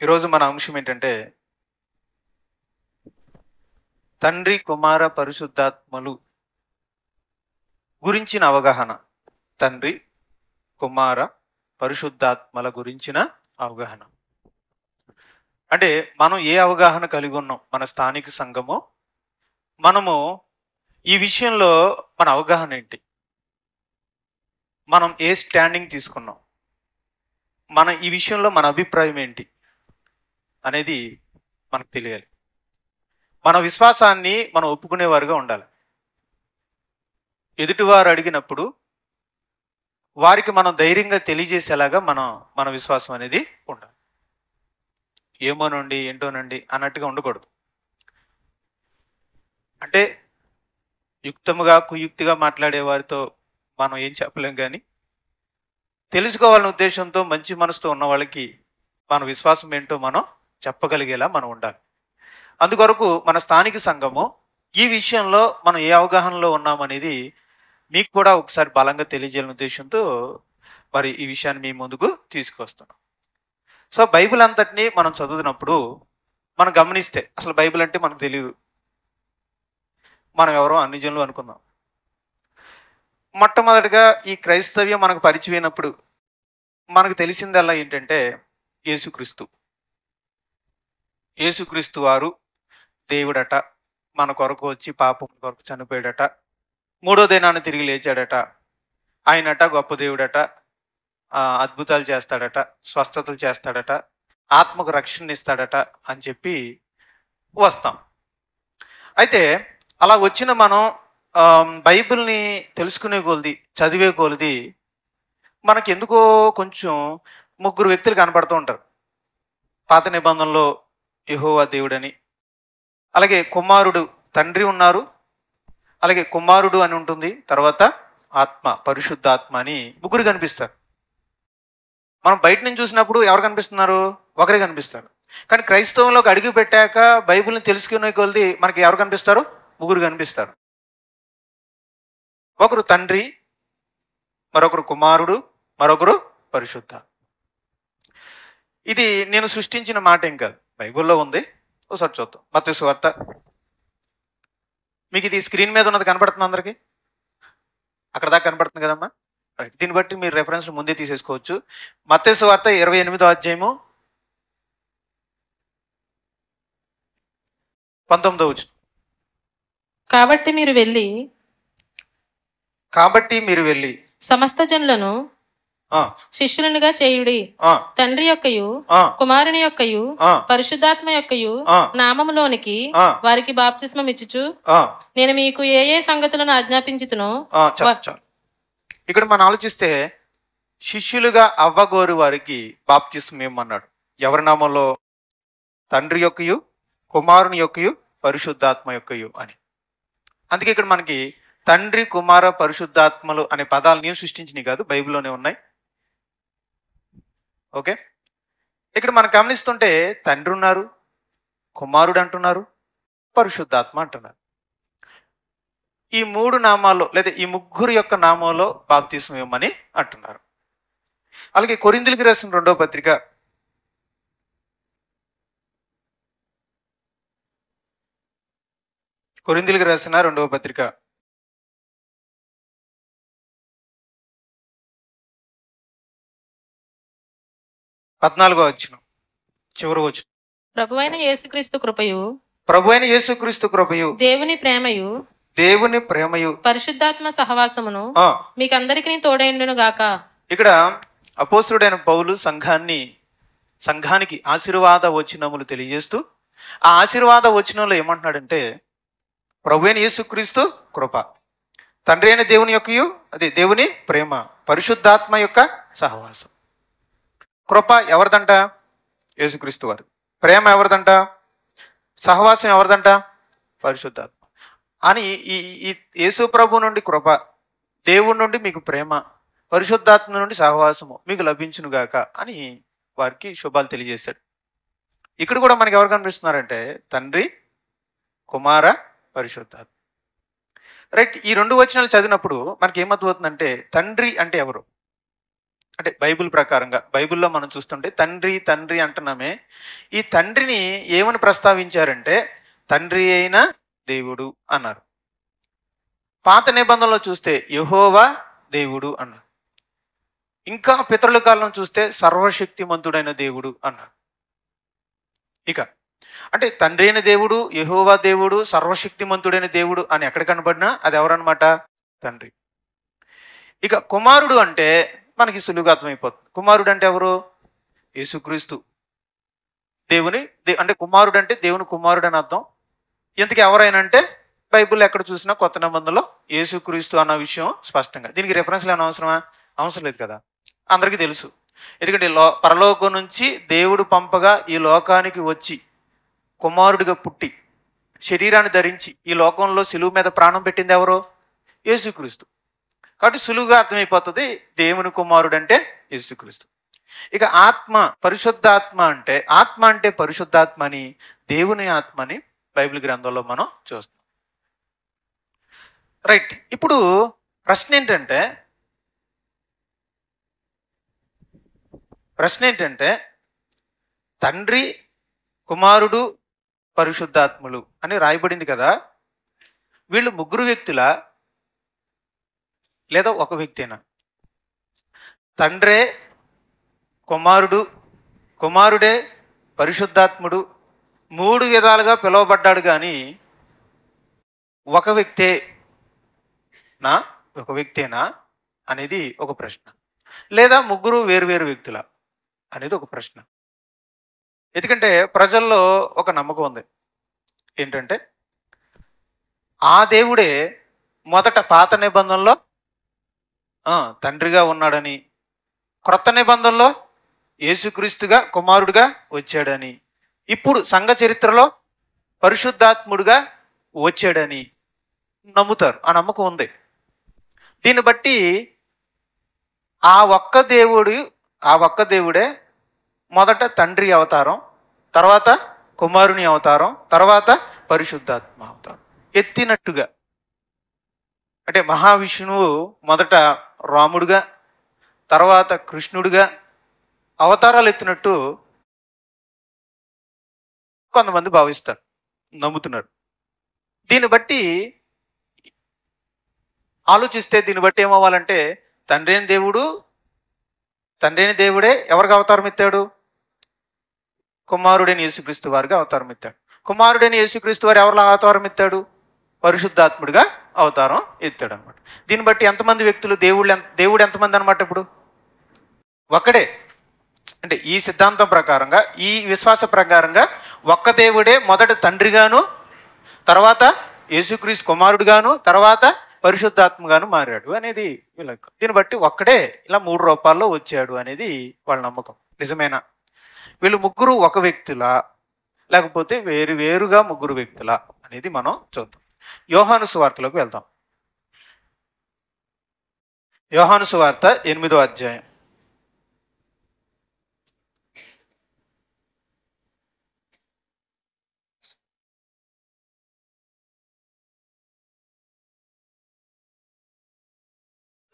ఈరోజు మన అంశం ఏంటంటే తండ్రి, కుమార, పరిశుద్ధాత్మలు గురించిన అవగాహన. తండ్రి, కుమార, పరిశుద్ధాత్మల గురించిన అవగాహన. అంటే మనం ఏ అవగాహన కలిగి ఉన్నాం, మన స్థానిక సంఘము, మనము ఈ విషయంలో మన అవగాహన ఏంటి, మనం ఏ స్టాండింగ్ తీసుకున్నాం, మన ఈ విషయంలో మన అభిప్రాయం ఏంటి అనేది మనకు తెలియాలి. మన విశ్వాసాన్ని మనం ఒప్పుకునేవారుగా ఉండాలి. ఎదుటివారు అడిగినప్పుడు వారికి మనం ధైర్యంగా తెలియజేసేలాగా మన విశ్వాసం అనేది ఉండాలి. ఏమోనండి, ఏంటోనండి అన్నట్టుగా ఉండకూడదు. అంటే యుక్తముగా కుయుక్తిగా మాట్లాడే వారితో మనం ఏం చెప్పలేం, కానీ తెలుసుకోవాలనే ఉద్దేశంతో మంచి మనసుతో ఉన్న వాళ్ళకి మన విశ్వాసం ఏంటో మనం చెప్పగలిగేలా మనం ఉండాలి. అందుకొరకు మన స్థానిక సంఘము ఈ విషయంలో మనం ఏ అవగాహనలో ఉన్నామనేది మీకు కూడా ఒకసారి బలంగా తెలియజేయాలనే ఉద్దేశంతో మరి ఈ విషయాన్ని మీ ముందుకు తీసుకొస్తున్నాం. సో బైబిల్ అంతటినీ మనం చదువుతున్నప్పుడు మనం గమనిస్తే అసలు బైబిల్ అంటే మనకు తెలియదు. మనం ఎవరో అన్ని జనులు అనుకుందాం. మొట్టమొదటిగా ఈ క్రైస్తవ్యం మనకు పరిచయమైనప్పుడు మనకు తెలిసిందల్లా ఏంటంటే యేసుక్రీస్తు. యేసుక్రీస్తు వారు దేవుడట, మన కొరకు వచ్చి పాపం కొరకు చనిపోయాడట, మూడో దినాన్ని తిరిగి లేచాడట, ఆయనట గొప్ప దేవుడట, అద్భుతాలు చేస్తాడట, స్వస్థతలు చేస్తాడట, ఆత్మకు రక్షణ ఇస్తాడట అని చెప్పి వస్తాం. అయితే అలా వచ్చిన మనం బైబిల్ని తెలుసుకునే కొలది, చదివే కొలది మనకి ఎందుకో కొంచెం ముగ్గురు వ్యక్తులు కనపడుతూ ఉంటారు. పాత నిబంధనలో యెహోవా దేవుడని, అలాగే కుమారుడు తండ్రి ఉన్నారు, అలాగే కుమారుడు అని ఉంటుంది, తర్వాత ఆత్మ పరిశుద్ధాత్మ అని ముగ్గురు కనిపిస్తారు. మనం బయట నుంచి చూసినప్పుడు ఎవరు కనిపిస్తున్నారు? ఒకరే కనిపిస్తారు. కానీ క్రైస్తవంలోకి అడుగు పెట్టాక బైబిల్ని తెలుసుకునే కొలది మనకి ఎవరు కనిపిస్తారు? ముగ్గురు కనిపిస్తారు. ఒకరు తండ్రి, మరొకరు కుమారుడు, మరొకరు పరిశుద్ధ. ఇది నేను సృష్టించిన మాట ఏం కాదు, బైబిల్లో ఉంది. ఒకసారి చూద్దాం. మత్తయి సువార్త. మీకు ఇది స్క్రీన్ మీద ఉన్నది కనపడుతుంది అందరికీ? అక్కడ దాకా కనపడుతుంది కదమ్మా? రైట్. దీన్ని బట్టి మీరు రెఫరెన్స్ ముందే తీసేసుకోవచ్చు. మత్తయి సువార్త 28వ అధ్యాయము 19వ వచనం. కాబట్టి మీరు వెళ్ళి సమస్త జనులను శిష్యులనుగా చేయుడి. తండ్రి యొక్కయు కుమారుని యొక్కయు పరిశుద్ధాత్మ యొక్కయు నామములోనికి వారికి బాప్తిస్మం ఇచ్చుచు నేను మీకు ఏ ఏ సంగతులను ఆజ్ఞాపించుతునో. ఇక్కడ మనం ఆలోచిస్తే శిష్యులుగా అవ్వగోరు వారికి బాప్తిస్మం ఇమ్మన్నాడు. ఎవరి నామంలో? తండ్రి యొక్కయు కుమారుని యొక్కయు పరిశుద్ధాత్మ యొక్కయు అని. అందుకే ఇక్కడ మనకి తండ్రి, కుమార, పరిశుద్ధాత్మలు అనే పదాలు నేను సృష్టించినవి కాదు, బైబిల్లోనే ఉన్నాయి. ఓకే. ఇక్కడ మనం గమనిస్తుంటే తండ్రి ఉన్నారు, కుమారుడు అంటున్నారు, పరిశుద్ధాత్మ అంటున్నారు. ఈ మూడు నామాల్లో లేదా ఈ ముగ్గురు యొక్క నామంలో బాప్తిస్మం ఇవ్వమని అంటున్నారు. అలాగే కొరింథీయులకు రాసిన 2వ పత్రిక 14వ వచనం చివరి వచనం. ప్రభువైన యేసుక్రీస్తు కృపయు దేవుని ప్రేమయు పరిశుద్ధాత్మ సహవాసమును మీకందరికీ తోడైండును గాక. ఇక్కడ అపోస్తలుడైన పౌలు సంఘానికి ఆశీర్వాద వచనములు తెలియజేస్తూ ఆ ఆశీర్వాద వచనంలో ఏమంటున్నాడంటే ప్రభువైన యేసుక్రీస్తు కృప, తండ్రి అయిన దేవుని యొక్కయు, అదే దేవుని ప్రేమ, పరిశుద్ధాత్మ యొక్క సహవాసం. కృప ఎవరిదంట? యేసుక్రీస్తు వారు. ప్రేమ ఎవరిదంట? సహవాసం ఎవరిదంట? పరిశుద్ధాత్మ అని. ఈ యేసు ప్రభు నుండి కృప, దేవుడి నుండి మీకు ప్రేమ, పరిశుద్ధాత్మ నుండి సహవాసము మీకు లభించునుగాక అని వారికి శుభాలు తెలియజేశాడు. ఇక్కడ కూడా మనకి ఎవరు కనిపిస్తున్నారంటే తండ్రి, కుమార, పరిశుద్ధాత్మ. రైట్. ఈ 2 వచనాలు చదివినప్పుడు మనకి ఏమర్థమవుతుందంటే తండ్రి అంటే ఎవరు? అంటే బైబిల్ ప్రకారంగా, బైబిల్లో మనం చూస్తుంటే తండ్రి తండ్రి అంటున్నామే, ఈ తండ్రిని ఏమని ప్రస్తావించారంటే తండ్రి అయిన దేవుడు అన్నారు. పాత నిబంధనలో చూస్తే యెహోవా దేవుడు అన్నారు. ఇంకా పితరుల కాలం చూస్తే సర్వశక్తిమంతుడైన దేవుడు అన్నారు. ఇక అంటే తండ్రి అయిన దేవుడు, యెహోవా దేవుడు, సర్వశక్తిమంతుడైన దేవుడు అని ఎక్కడ కనబడినా అది ఎవరన్నమాట? తండ్రి. ఇక కుమారుడు అంటే మనకి సులువుగా అర్థమైపోతుంది. కుమారుడు అంటే ఎవరు? యేసుక్రీస్తు. అంటే కుమారుడు అంటే దేవుని కుమారుడు అని అర్థం. ఇంతకు ఎవరైనా అంటే బైబిల్ ఎక్కడ చూసినా కొత్త నిబంధనలో యేసుక్రీస్తు అన్న విషయం స్పష్టంగా. దీనికి రిఫరెన్స్లు ఏమైనా అవసరమా? అవసరం లేదు కదా, అందరికీ తెలుసు. ఎందుకంటే పరలోకం నుంచి దేవుడు పంపగా ఈ లోకానికి వచ్చి కుమారుడిగా పుట్టి శరీరాన్ని ధరించి ఈ లోకంలో సిలువ మీద ప్రాణం పెట్టింది ఎవరో? యేసుక్రీస్తు. కాబట్టి సులువుగా అర్థమైపోతుంది దేవుని కుమారుడు అంటే యేసుక్రీస్తు. ఇక ఆత్మ, పరిశుద్ధాత్మ అంటే, ఆత్మ అంటే పరిశుద్ధాత్మ అని, దేవుని ఆత్మ అని బైబిల్ గ్రంథంలో మనం చూస్తాం. రైట్. ఇప్పుడు ప్రశ్న ఏంటంటే తండ్రి, కుమారుడు, పరిశుద్ధాత్ములు అని రాయబడింది కదా, వీళ్ళు ముగ్గురు వ్యక్తులా లేదా ఒక వ్యక్తేనా? తండ్రే కుమారుడు, కుమారుడే పరిశుద్ధాత్ముడు, 3 విధాలుగా పిలువబడ్డాడు కానీ ఒక వ్యక్తేనా అనేది ఒక ప్రశ్న. లేదా ముగ్గురు వేరు వ్యక్తుల అనేది ఒక ప్రశ్న. ఎందుకంటే ప్రజల్లో ఒక నమ్మకం ఉంది ఏంటంటే ఆ దేవుడే మొదట పాత నిబంధనలో తండ్రిగా ఉన్నాడని, క్రొత్త నిబంధనలో యేసుక్రీస్తుగా కుమారుడిగా వచ్చాడని, ఇప్పుడు సంఘ చరిత్రలో పరిశుద్ధాత్ముడుగా వచ్చాడని నమ్ముతారు. ఆ నమ్మకం ఉంది. దీన్ని బట్టి ఆ ఒక్క దేవుడే మొదట తండ్రి అవతారం, తర్వాత కుమారుని అవతారం, తర్వాత పరిశుద్ధాత్మ అవతారం ఎత్తినట్టుగా. అంటే మహావిష్ణువు మొదట రాముడుగా, తర్వాత కృష్ణుడిగా అవతారాలు ఎత్తినట్టు కొంతమంది భావిస్తారు, నమ్ముతున్నారు. దీన్ని బట్టి ఆలోచిస్తే ఏమవ్వాలంటే తండ్రి అయిన దేవుడే ఎవరికి అవతారం ఎత్తాడు? కుమారుడైన యేసుక్రీస్తు వారికి అవతారం ఎత్తాడు. కుమారుడైన యేసుక్రీస్తు వారు ఎవరిలా అవతారం ఎత్తాడు? పరిశుద్ధాత్ముడిగా అవతారం ఎత్తాడు అనమాట. దీన్ని బట్టి ఎంతమంది వ్యక్తులు? దేవుడు ఎంతమంది అనమాట? ఇప్పుడు ఒక్కడే. అంటే ఈ సిద్ధాంతం ప్రకారంగా, ఈ విశ్వాస ప్రకారంగా ఒక్క దేవుడే మొదట తండ్రిగాను, తర్వాత యేసుక్రీస్తు కుమారుడుగాను, తర్వాత పరిశుద్ధాత్మగాను మారాడు అనేది వీళ్ళ. దీన్ని బట్టి ఒక్కడే ఇలా 3 రూపాల్లో వచ్చాడు అనేది వాళ్ళ నమ్మకం. నిజమేనా? వీళ్ళు ముగ్గురు ఒక వ్యక్తులా లేకపోతే వేరుగా ముగ్గురు వ్యక్తులా అనేది మనం చూద్దాం. యోహాను సువార్తలోకి వెళ్దాం. యోహాను సువార్త 8వ అధ్యాయం.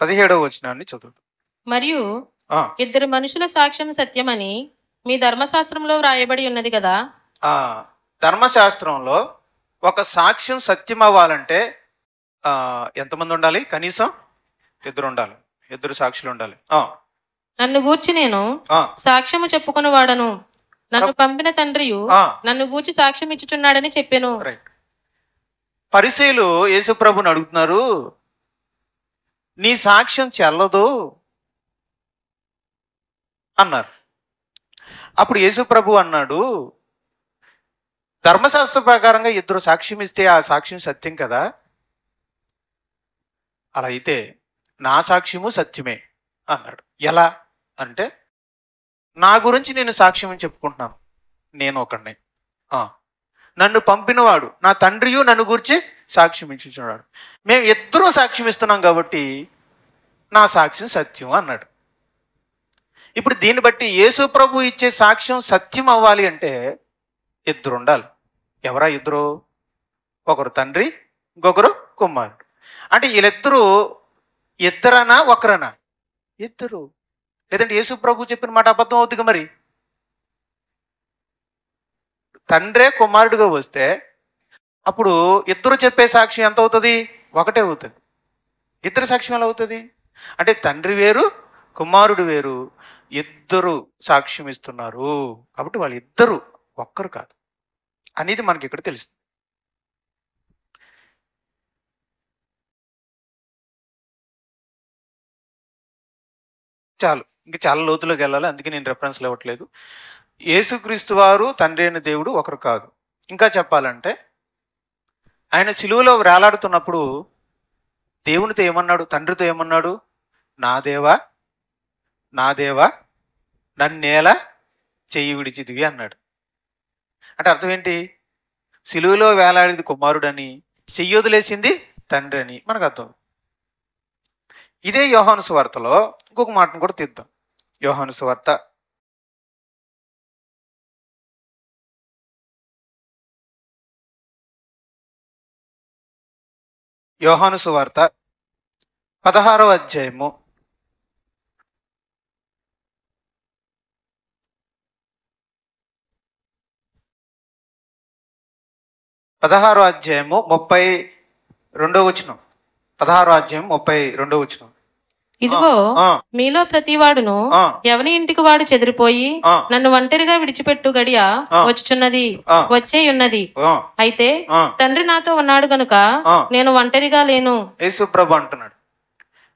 పదిహేడవ వచనాన్ని చదువు. మరియు 2 మనుషుల సాక్ష్యం సత్యమని మీ ధర్మశాస్త్రంలో వ్రాయబడి ఉన్నది కదా. ధర్మశాస్త్రంలో ఒక సాక్ష్యం సత్యం అవ్వాలంటే ఎంతమంది ఉండాలి? కనీసం 2 ఉండాలి. 2 సాక్షులు ఉండాలి. నన్ను గూర్చి నేను సాక్ష్యము చెప్పుకుని వాడను, నన్ను పంపిన తండ్రియు నన్ను గూర్చి సాక్ష్యం ఇచ్చుచున్నాడని చెప్పాను. పరిసయ్యులు యేసుప్రభుని అడుగుతున్నారు, నీ సాక్ష్యం చెల్లదు అన్నారు. అప్పుడు యేసుప్రభు అన్నాడు, ధర్మశాస్త్ర ప్రకారంగా 2 సాక్ష్యం ఇస్తే ఆ సాక్ష్యం సత్యం కదా, అలా అయితే నా సాక్ష్యము సత్యమే అన్నాడు. ఎలా అంటే, నా గురించి నేను సాక్ష్యం అని చెప్పుకుంటున్నాను, నేను ఒకడిని, నన్ను పంపినవాడు నా తండ్రియు నన్ను గురించి సాక్ష్యం ఇచ్చుచున్నాడు, మేము 2 సాక్ష్యం ఇస్తున్నాం కాబట్టి నా సాక్ష్యం సత్యం అన్నాడు. ఇప్పుడు దీన్ని బట్టి యేసు ప్రభు ఇచ్చే సాక్ష్యం సత్యం అవ్వాలి అంటే 2 ఉండాలి. ఎవరా 2? ఒకరు తండ్రి, ఇంకొకరు కుమారుడు. అంటే వీళ్ళిద్దరూ 2 ఒకరనా? 2. లేదంటే యేసు ప్రభు చెప్పిన మాట అబద్ధం అవుతుంది మరి. తండ్రే కుమారుడిగా వస్తే అప్పుడు ఇద్దరు చెప్పే సాక్ష్యం ఎంత అవుతుంది? ఒకటే అవుతుంది. ఇద్దరు సాక్ష్యం ఎలా అవుతుంది? అంటే తండ్రి వేరు, కుమారుడు వేరు, ఇద్దరు సాక్ష్యం ఇస్తున్నారు. కాబట్టి వాళ్ళు ఇద్దరు ఒక్కరు కాదు అనేది మనకి ఇక్కడ తెలుస్తుంది. చాలు, ఇంక చాలా లోతులోకి వెళ్ళాలి, అందుకే నేను రెఫరెన్స్లు ఇవ్వట్లేదు. యేసుక్రీస్తు వారు తండ్రి అయిన దేవుడు ఒకరు కాదు. ఇంకా చెప్పాలంటే ఆయన సిలువలో వేలాడుతున్నప్పుడు దేవునితో ఏమన్నాడు? తండ్రితో ఏమన్నాడు? నా దేవా, నా దేవా, నన్నేలా చెయ్యి విడిచిదివి అన్నాడు. అంటే అర్థం ఏంటి? సిలువలో వేలాడేది కుమారుడని, చెయ్యి వదిలేసింది తండ్రి అని మనకు అర్థం. ఇదే యోహాను సువార్తలో ఇంకొక మాటను కూడా తీద్దాం. యోహాను సువార్త 16వ అధ్యాయము 32వ వచనం. 16వ అధ్యాయం 32వ వచనం. ఇదిగో మీలో ప్రతివాడును ఎవని ఇంటికి వాడు చెదిరిపోయి నన్ను ఒంటరిగా విడిచిపెట్టు గడియ వచ్చుచున్నది, వచ్చే ఉన్నది. అయితే తండ్రి నాతో ఉన్నాడు గనుక నేను ఒంటరిగా లేను. యేసు ప్రభు అంటున్నాడు,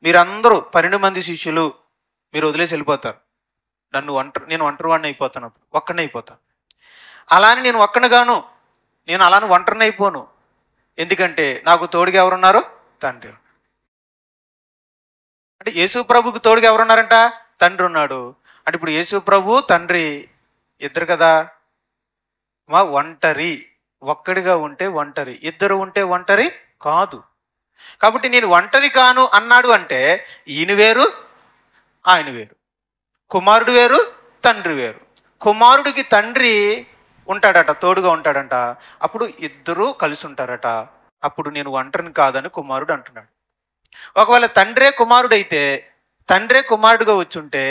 మీరందరూ 12 మంది శిష్యులు మీరు వదిలేసి వెళ్ళిపోతారు. నేను ఒంటరివాడిని అయిపోతాను, ఒక్కడిని అయిపోతాను. అలానే నేను ఒక్కడిగాను, నేను అలానే ఒంటరిని అయిపోను. ఎందుకంటే నాకు తోడుగా ఎవరున్నారు? తండ్రి. అంటే యేసు ప్రభుకి తోడుగా ఎవరున్నారంట? తండ్రి ఉన్నాడు. అంటే ఇప్పుడు యేసు ప్రభు తండ్రి ఇద్దరు కదా. మా ఒంటరి, ఒక్కడిగా ఉంటే ఒంటరి, ఇద్దరు ఉంటే ఒంటరి కాదు. కాబట్టి నేను ఒంటరి కాను అన్నాడు అంటే ఈయన వేరు, ఆయన వేరు, కుమారుడు వేరు, తండ్రి వేరు. కుమారుడికి తండ్రి ఉంటాడట, తోడుగా ఉంటాడంట. అప్పుడు ఇద్దరు కలిసి ఉంటారట. అప్పుడు నేను ఒంటరిని కాదని కుమారుడు అంటున్నాడు. ఒకవేళ తండ్రే కుమారుడు అయితే, తండ్రే కుమారుడుగా వచ్చుంటే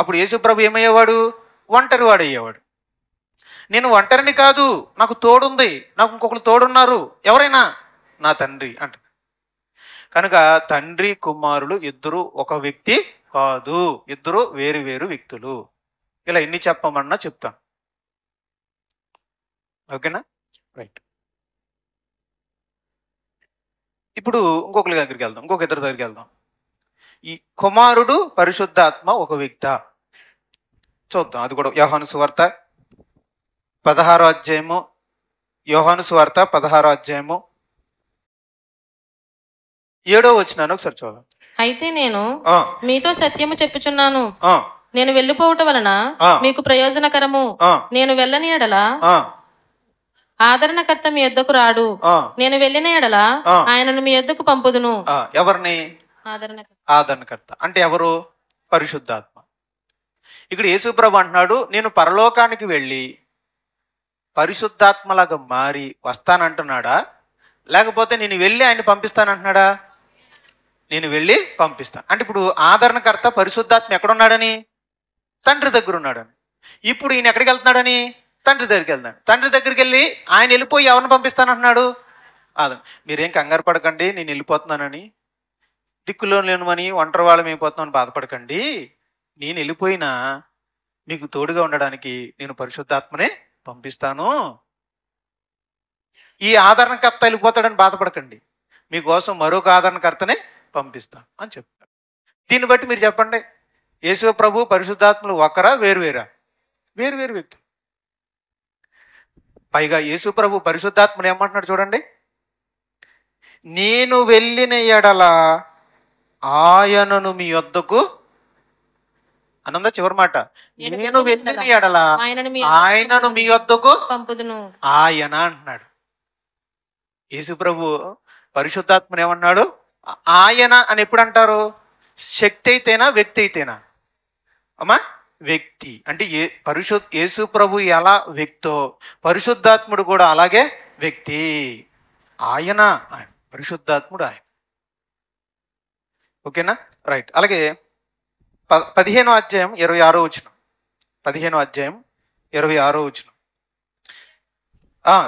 అప్పుడు యేసుప్రభు ఏమయ్యేవాడు? ఒంటరి వాడు అయ్యేవాడు. నేను ఒంటరిని కాదు, నాకు తోడుంది, నాకు ఇంకొకరు తోడున్నారు. ఎవరైనా? నా తండ్రి అంట. కనుక తండ్రి కుమారులు ఇద్దరు ఒక వ్యక్తి కాదు, ఇద్దరు వేరు వేరు వ్యక్తులు. ఇలా ఎన్ని చెప్పమన్నా చెప్తాను. ఓకేనా? రైట్. ఇప్పుడు ఇంకొకరి దగ్గరికి వెళ్దాం, ఇంకొక ఇద్దరి దగ్గరికి వెళ్దాం. ఈ కుమారుడు పరిశుద్ధాత్మ ఒక వ్యక్తి చూద్దాం. అది కూడా యోహాను సువార్త 16వ అధ్యాయము, యోహాను సువార్త 16వ అధ్యాయము 7వ వచనాన్ని ఒకసారి చూద్దాం. అయితే నేను మీతో సత్యము చెప్పుచున్నాను, నేను వెళ్ళిపోవటం వలన మీకు ప్రయోజనకరము. నేను వెళ్ళని ఎడల ఆదరణకర్త మీ యొద్దకు రాడు, నేను వెళ్ళిన ఎడల ఆయనను మీ యొద్దకు పంపుదును. ఎవరిని? ఆదరణకర్త అంటే ఎవరు? పరిశుద్ధాత్మ. ఇక్కడ యేసుప్రభు అంటున్నాడు, నేను పరలోకానికి వెళ్ళి పరిశుద్ధాత్మలాగా మారి వస్తానంటున్నాడా, లేకపోతే నేను వెళ్ళి ఆయన పంపిస్తానంటున్నాడా? నేను వెళ్ళి పంపిస్తాను. అంటే ఇప్పుడు ఆదరణకర్త పరిశుద్ధాత్మ ఎక్కడున్నాడని? తండ్రి దగ్గర ఉన్నాడని. ఇప్పుడు ఈయన ఎక్కడికి వెళ్తున్నాడని? తండ్రి దగ్గరికి వెళ్తున్నాడు. తండ్రి దగ్గరికి వెళ్ళి ఆయన వెళ్ళిపోయి ఎవరిని పంపిస్తానంటున్నాడు? మీరేం కంగారు పడకండి, నేను వెళ్ళిపోతున్నానని, దిక్కులో లేనుమని, ఒంటరి వాళ్ళం అయిపోతున్నామని బాధపడకండి. నేను వెళ్ళిపోయినా మీకు తోడుగా ఉండడానికి నేను పరిశుద్ధాత్మనే పంపిస్తాను. ఈ ఆదరణకర్త వెళ్ళిపోతాడని బాధపడకండి, మీకోసం మరొక ఆదరణకర్తనే పంపిస్తాను అని చెప్తాడు. దీన్ని బట్టి మీరు చెప్పండి, యేసు ప్రభు పరిశుద్ధాత్మలు ఒకరా వేరువేరా? వేరువేరు వ్యక్తులు. పైగా యేసు ప్రభు పరిశుద్ధాత్మను ఏమంటున్నాడు చూడండి, నేను వెళ్ళిన ఎడల ఆయనను మీ యొద్దకు అనందా. చివరి మాట, నేను వెళ్ళిన ఎడల ఆయనను మీ యొద్దకు పంపుదును. ఆయన అంటున్నాడు. యేసు ప్రభు పరిశుద్ధాత్మను ఏమన్నాడు? ఆయన అని ఎప్పుడు అంటారు? శక్తి అయితేనా, వ్యక్తి అయితేనా? అమ్మా, వ్యక్తి. అంటే యేసు ప్రభు ఎలా వ్యక్తో పరిశుద్ధాత్ముడు కూడా అలాగే వ్యక్తి. ఆయన పరిశుద్ధాత్ముడు ఆయన. ఓకేనా? రైట్. అలాగే 15వ అధ్యాయం 26వ వచనం. 15వ అధ్యాయం 26వ వచనం.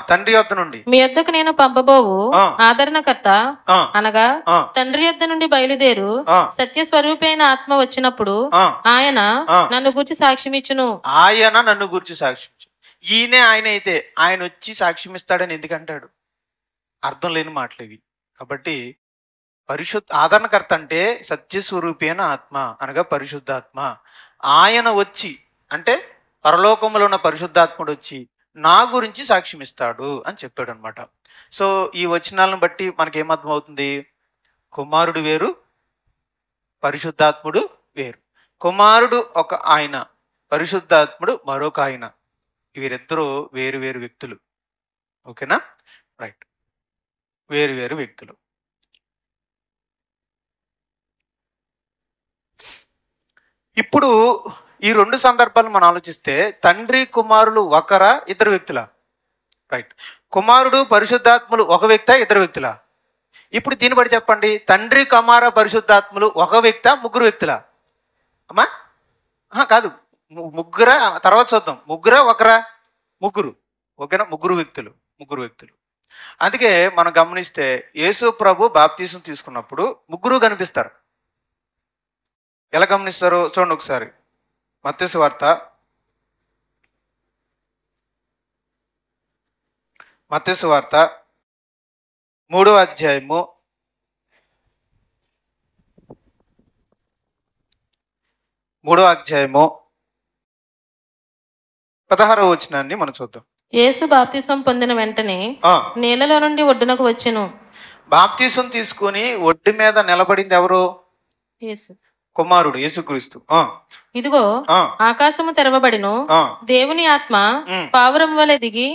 తండ్రి యొద్ద నుండి మీ యొద్దకు నేను పంపబోవు ఆదరణకర్త అనగా తండ్రి యొద్ద నుండి బయలుదేరు సత్య స్వరూపి అయిన ఆత్మ వచ్చినప్పుడు ఆయన నన్ను గూర్చి సాక్ష్యం ఇచ్చును. ఆయన నన్ను గూర్చి సాక్ష్యం ఇచ్చు. ఈయనే ఆయన అయితే ఆయన వచ్చి సాక్ష్యం ఇస్తాడని ఎందుకంటాడు? అర్థం లేని మాటలు ఇవి. కాబట్టి ఆదరణకర్త అంటే సత్యస్వరూపి అయిన ఆత్మ అనగా పరిశుద్ధాత్మ. ఆయన వచ్చి అంటే పరలోకంలో ఉన్న పరిశుద్ధాత్ముడు వచ్చి నా గురించి సాక్ష్యం ఇస్తాడు అని చెప్పాడు అనమాట. సో ఈ వచనాలను బట్టి మనకేమర్థం అవుతుంది? కుమారుడు వేరు, పరిశుద్ధాత్ముడు వేరు. కుమారుడు ఒక ఆయన, పరిశుద్ధాత్ముడు మరొక ఆయన. వీరిద్దరూ వేరు వేరు వ్యక్తులు. ఓకేనా? రైట్, వేరు వేరు వ్యక్తులు. ఇప్పుడు ఈ రెండు సందర్భాలు మనం ఆలోచిస్తే తండ్రి కుమారులు ఒకరా, ఇద్దరు వ్యక్తులా? రైట్. కుమారుడు పరిశుద్ధాత్ములు ఒక వ్యక్తా, ఇద్దరు వ్యక్తులా? ఇప్పుడు దీన్ని బట్టి చెప్పండి, తండ్రి కుమార పరిశుద్ధాత్ములు ఒక వ్యక్తా, ముగ్గురు వ్యక్తులా? అమ్మా కాదు, ముగ్గురా? తర్వాత చూద్దాం. ముగ్గురా ఒకరా? ముగ్గురు. ఓకేనా? ముగ్గురు వ్యక్తులు, ముగ్గురు వ్యక్తులు. అందుకే మనం గమనిస్తే యేసు ప్రభు బాప్తీసం తీసుకున్నప్పుడు ముగ్గురు కనిపిస్తారు. ఎలా గమనిస్తారో చూడండి ఒకసారి. మత్తయి సువార్త 3వ అధ్యాయము 16వ వచనాన్ని మనం చూద్దాం. యేసు బాప్తిసం పొందిన వెంటనే నీళ్లలో నుండి ఒడ్డునకు వచ్చెను. బాప్తిసం తీసుకొని ఒడ్డు మీద నిలబడింది ఎవరు? యేసు కుమారుడు, యేసుక్రీస్తు. ఇదిగో ఆకాశము తెరవబడిను, దేవుని ఆత్మ పావురం వలె దిగి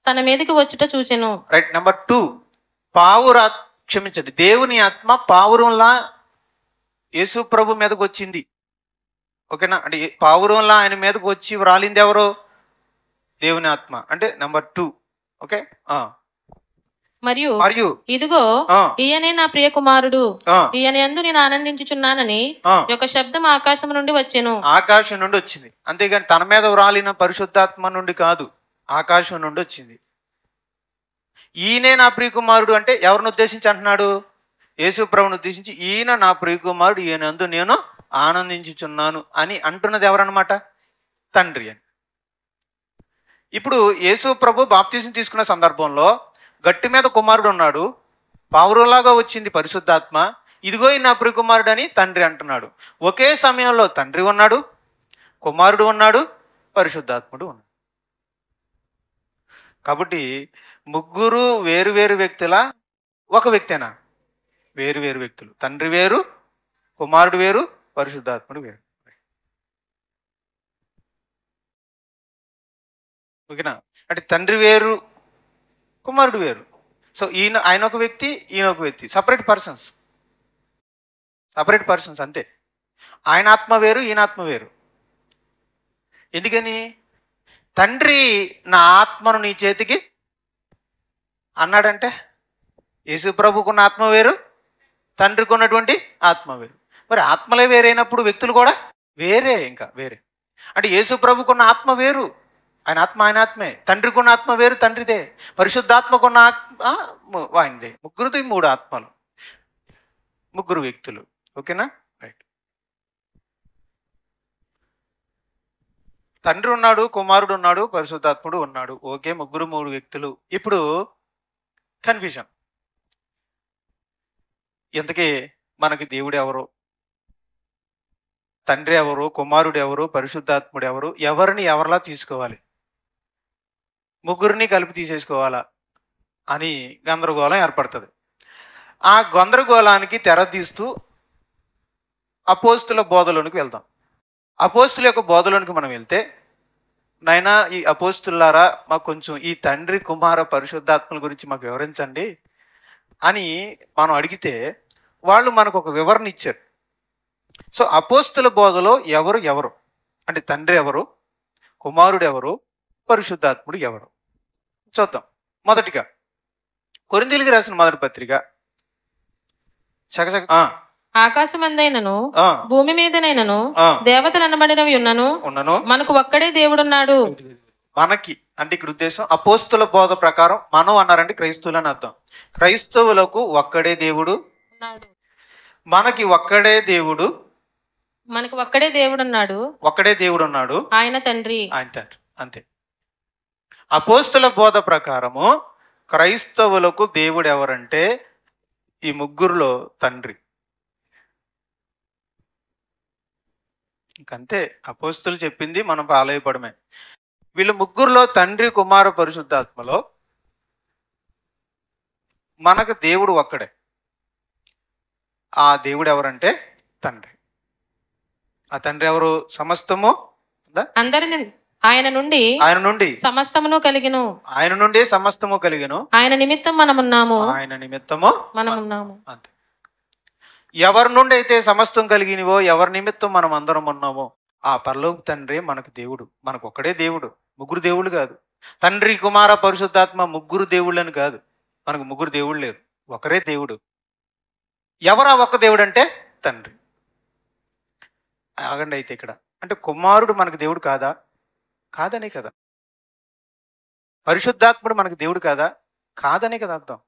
తన మీదకి వచ్చుట చూచెను. రైట్. నెంబర్ 2, క్షమించండి, దేవుని ఆత్మ పావురంలా యేసు ప్రభు మీదకి వచ్చింది. ఓకేనా? అంటే పావురంలా ఆయన మీదకి వచ్చి రాలింది ఎవరు? దేవుని ఆత్మ. అంటే నెంబర్ 2. ఓకే. మరియు ఇదిగో ఈయనే నా ప్రియ కుమారుడు, ఈయన యందు నేను ఆనందించుచున్నానని ఒక శబ్దం ఆకాశం నుండి వచ్చెను. ఆకాశం నుండి వచ్చింది, అంతేగాని తన మీద వ్రాలిన పరిశుద్ధాత్మ నుండి కాదు, ఆకాశం నుండి వచ్చింది. ఈయనే నా ప్రియ కుమారుడు అంటే ఎవరిని ఉద్దేశించి అంటున్నాడు? యేసు ప్రభుని ఉద్దేశించి ఈయన నా ప్రియ కుమారుడు, ఈయన యందు నేను ఆనందించుచున్నాను అని అంటున్నది ఎవరన్నమాట? తండ్రి అని. ఇప్పుడు యేసు ప్రభు బాప్తిసం తీసుకున్న సందర్భంలో గట్టి మీద కుమారుడు ఉన్నాడు, పావురంలాగా వచ్చింది పరిశుద్ధాత్మ, ఇదిగో నా ప్రియ కుమారుడు అని తండ్రి అంటున్నాడు. ఒకే సమయంలో తండ్రి ఉన్నాడు, కుమారుడు ఉన్నాడు, పరిశుద్ధాత్ముడు ఉన్నాడు. కాబట్టి ముగ్గురు వేరు వేరు వ్యక్తులా, ఒక వ్యక్తేనా? వేరు వేరు వ్యక్తులు. తండ్రి వేరు, కుమారుడు వేరు, పరిశుద్ధాత్ముడు వేరు. ఓకేనా? అంటే తండ్రి వేరు, కుమారుడు వేరు. సో ఆయన ఒక వ్యక్తి, ఈయన ఒక వ్యక్తి. సపరేట్ పర్సన్స్ అంతే. ఆయన ఆత్మ వేరు, ఈయన ఆత్మ వేరు. ఎందుకని? తండ్రి నా ఆత్మను నీ చేతికి అన్నాడంటే యేసు ప్రభుకున్న ఆత్మ వేరు, తండ్రికి ఉన్నటువంటి ఆత్మ వేరు. మరి ఆత్మలే వేరైనప్పుడు వ్యక్తులు కూడా వేరే, ఇంకా వేరే. అంటే యేసు ప్రభుకున్న ఆత్మ వేరు, ఆయన ఆత్మ ఆయన ఆత్మే. తండ్రికున్న ఆత్మ వేరు, తండ్రిదే. పరిశుద్ధాత్మకున్న ఆత్మ ఆయనదే. ముగ్గురుది 3 ఆత్మలు, ముగ్గురు వ్యక్తులు. ఓకేనా? రైట్. తండ్రి ఉన్నాడు, కుమారుడు ఉన్నాడు, పరిశుద్ధాత్ముడు ఉన్నాడు. ఓకే, ముగ్గురు 3 వ్యక్తులు. ఇప్పుడు కన్ఫ్యూజన్. ఇంతకీ మనకి దేవుడు ఎవరు, తండ్రి ఎవరు, కుమారుడు ఎవరు, పరిశుద్ధాత్ముడు ఎవరు, ఎవరిని ఎవరిలా తీసుకోవాలి, ముగ్గురిని కలిపి తీసేసుకోవాలా అని గందరగోళం ఏర్పడుతుంది. ఆ గందరగోళానికి తెర తీస్తూ అపోస్తుల బోధలోనికి వెళ్దాం. అపోస్తుల యొక్క బోధలోనికి మనం వెళ్తే, నాయనా ఈ అపోస్తులారా మాకు కొంచెం ఈ తండ్రి కుమార పరిశుద్ధాత్మల గురించి మాకు వివరించండి అని మనం అడిగితే వాళ్ళు మనకు ఒక వివరణ ఇచ్చారు. సో అపోస్తుల బోధలో ఎవరు అంటే తండ్రి ఎవరు, కుమారుడు ఎవరు, పరిశుద్ధాత్ముడు ఎవరు చూద్దాం. మొదటిగా కొరింథీయులకు రాసిన మొదటి పత్రిక ఆకాశమందైనను ఆ, భూమి మీదనైనను ఆ, దేవతలు అనబడినవి ఉన్నను మనకు ఒక్కడే దేవుడున్నాడు. మనకి అంటే ఇక్కడ ఉద్దేశం అపోస్తుల బోధ ప్రకారం మనం అన్నారంటే క్రైస్తవులు అని అర్థం. క్రైస్తవులకు ఒక్కడే దేవుడు, మనకి ఒక్కడే దేవుడు, మనకు ఒక్కడే దేవుడున్నాడు, ఒక్కడే దేవుడు ఉన్నాడు, ఆయన తండ్రి. ఆయన తండ్రి. అంతే. అపోస్తుల బోధ ప్రకారము క్రైస్తవులకు దేవుడు ఎవరంటే ఈ ముగ్గురులో తండ్రి. ఇంకంతే. అపోస్తులు చెప్పింది మనం ఆలయపడమే. వీళ్ళు ముగ్గురులో తండ్రి, కుమార, పరిశుద్ధాత్మలో మనకు దేవుడు ఒక్కడే. ఆ దేవుడు ఎవరంటే తండ్రి. ఆ తండ్రి ఎవరు? సమస్తము ఆయన నుండి సమస్తమును కలిగిను, ఆయన నుండి సమస్తము కలిగిను, ఆయన నిమిత్తం మనమున్నాము, ఆయన నిమిత్తము మనమున్నాము. అంతే. ఎవరి నుండి అయితే సమస్తం కలిగినవో, ఎవరి నిమిత్తం మనం అందరం ఉన్నామో ఆ పరలోక తండ్రి మనకు దేవుడు. మనకు ఒక్కడే దేవుడు, ముగ్గురు దేవుళ్ళు కాదు. తండ్రి, కుమార, పరిశుద్ధాత్మ ముగ్గురు దేవుళ్ళని కాదు. మనకు ముగ్గురు దేవుళ్ళు లేరు, ఒకరే దేవుడు. ఎవరా ఒక్క దేవుడు అంటే తండ్రి. ఆగండి. అయితే ఇక్కడ అంటే కుమారుడు మనకు దేవుడు కాదా? కాదనే కదా. పరిశుద్ధాత్ముడు మనకు దేవుడు కాదా? కాదనే కదా అర్థం.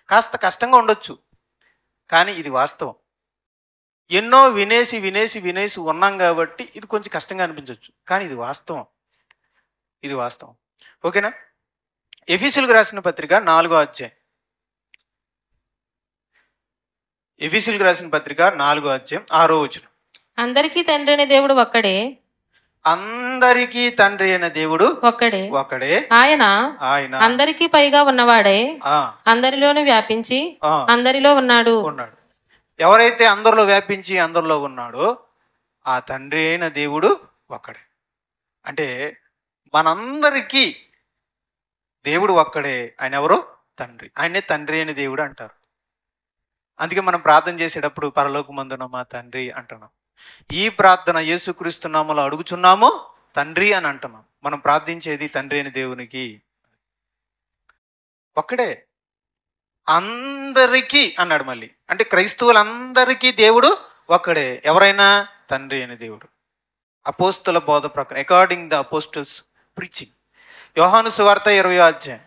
కాస్త కష్టంగా ఉండొచ్చు, కానీ ఇది వాస్తవం. ఎన్నో వినేసి ఉన్నాం కాబట్టి ఇది కొంచెం కష్టంగా అనిపించవచ్చు, కానీ ఇది వాస్తవం. ఇది వాస్తవం. ఓకేనా? ఎఫెసీయులకు రాసిన పత్రిక 4వ అధ్యాయం. ఎఫెసీయులకు రాసిన పత్రిక 4వ అధ్యాయం 6వ వచనం. అందరికీ తండ్రి అయిన దేవుడు ఒక్కడే, అందరికీ తండ్రి అయిన దేవుడు ఒక్కడే, ఒక్కడే. ఆయన అందరికీ పైగా ఉన్నవాడే, అందరిలోనూ వ్యాపించి అందరిలో ఉన్నాడు. ఎవరైతే అందరిలో వ్యాపించి అందరిలో ఉన్నాడో ఆ తండ్రి అయిన దేవుడు ఒక్కడే. అంటే మనందరికీ దేవుడు ఒక్కడే. ఆయన ఎవరు? తండ్రి. ఆయనే తండ్రి అయిన దేవుడు అంటారు. అందుకే మనం ప్రార్థన చేసేటప్పుడు పరలోకమందున్న మా తండ్రి అంటున్నాం. ఈ ప్రార్థన యేసుక్రీస్తు నామములో అడుగుచున్నాము తండ్రి అని అంటున్నాం. మనం ప్రార్థించేది తండ్రి అయిన దేవునికి. ఒక్కడే. అందరికీ అన్నాడు మళ్ళీ. అంటే క్రైస్తవులందరికీ దేవుడు ఒక్కడే. ఎవరైనా తండ్రి అయిన దేవుడు. అపోస్తుల బోధ ప్రకారం, అకార్డింగ్ ద అపోస్టల్స్ ప్రీచింగ్. యోహాను సువార్త 20వ అధ్యాయం.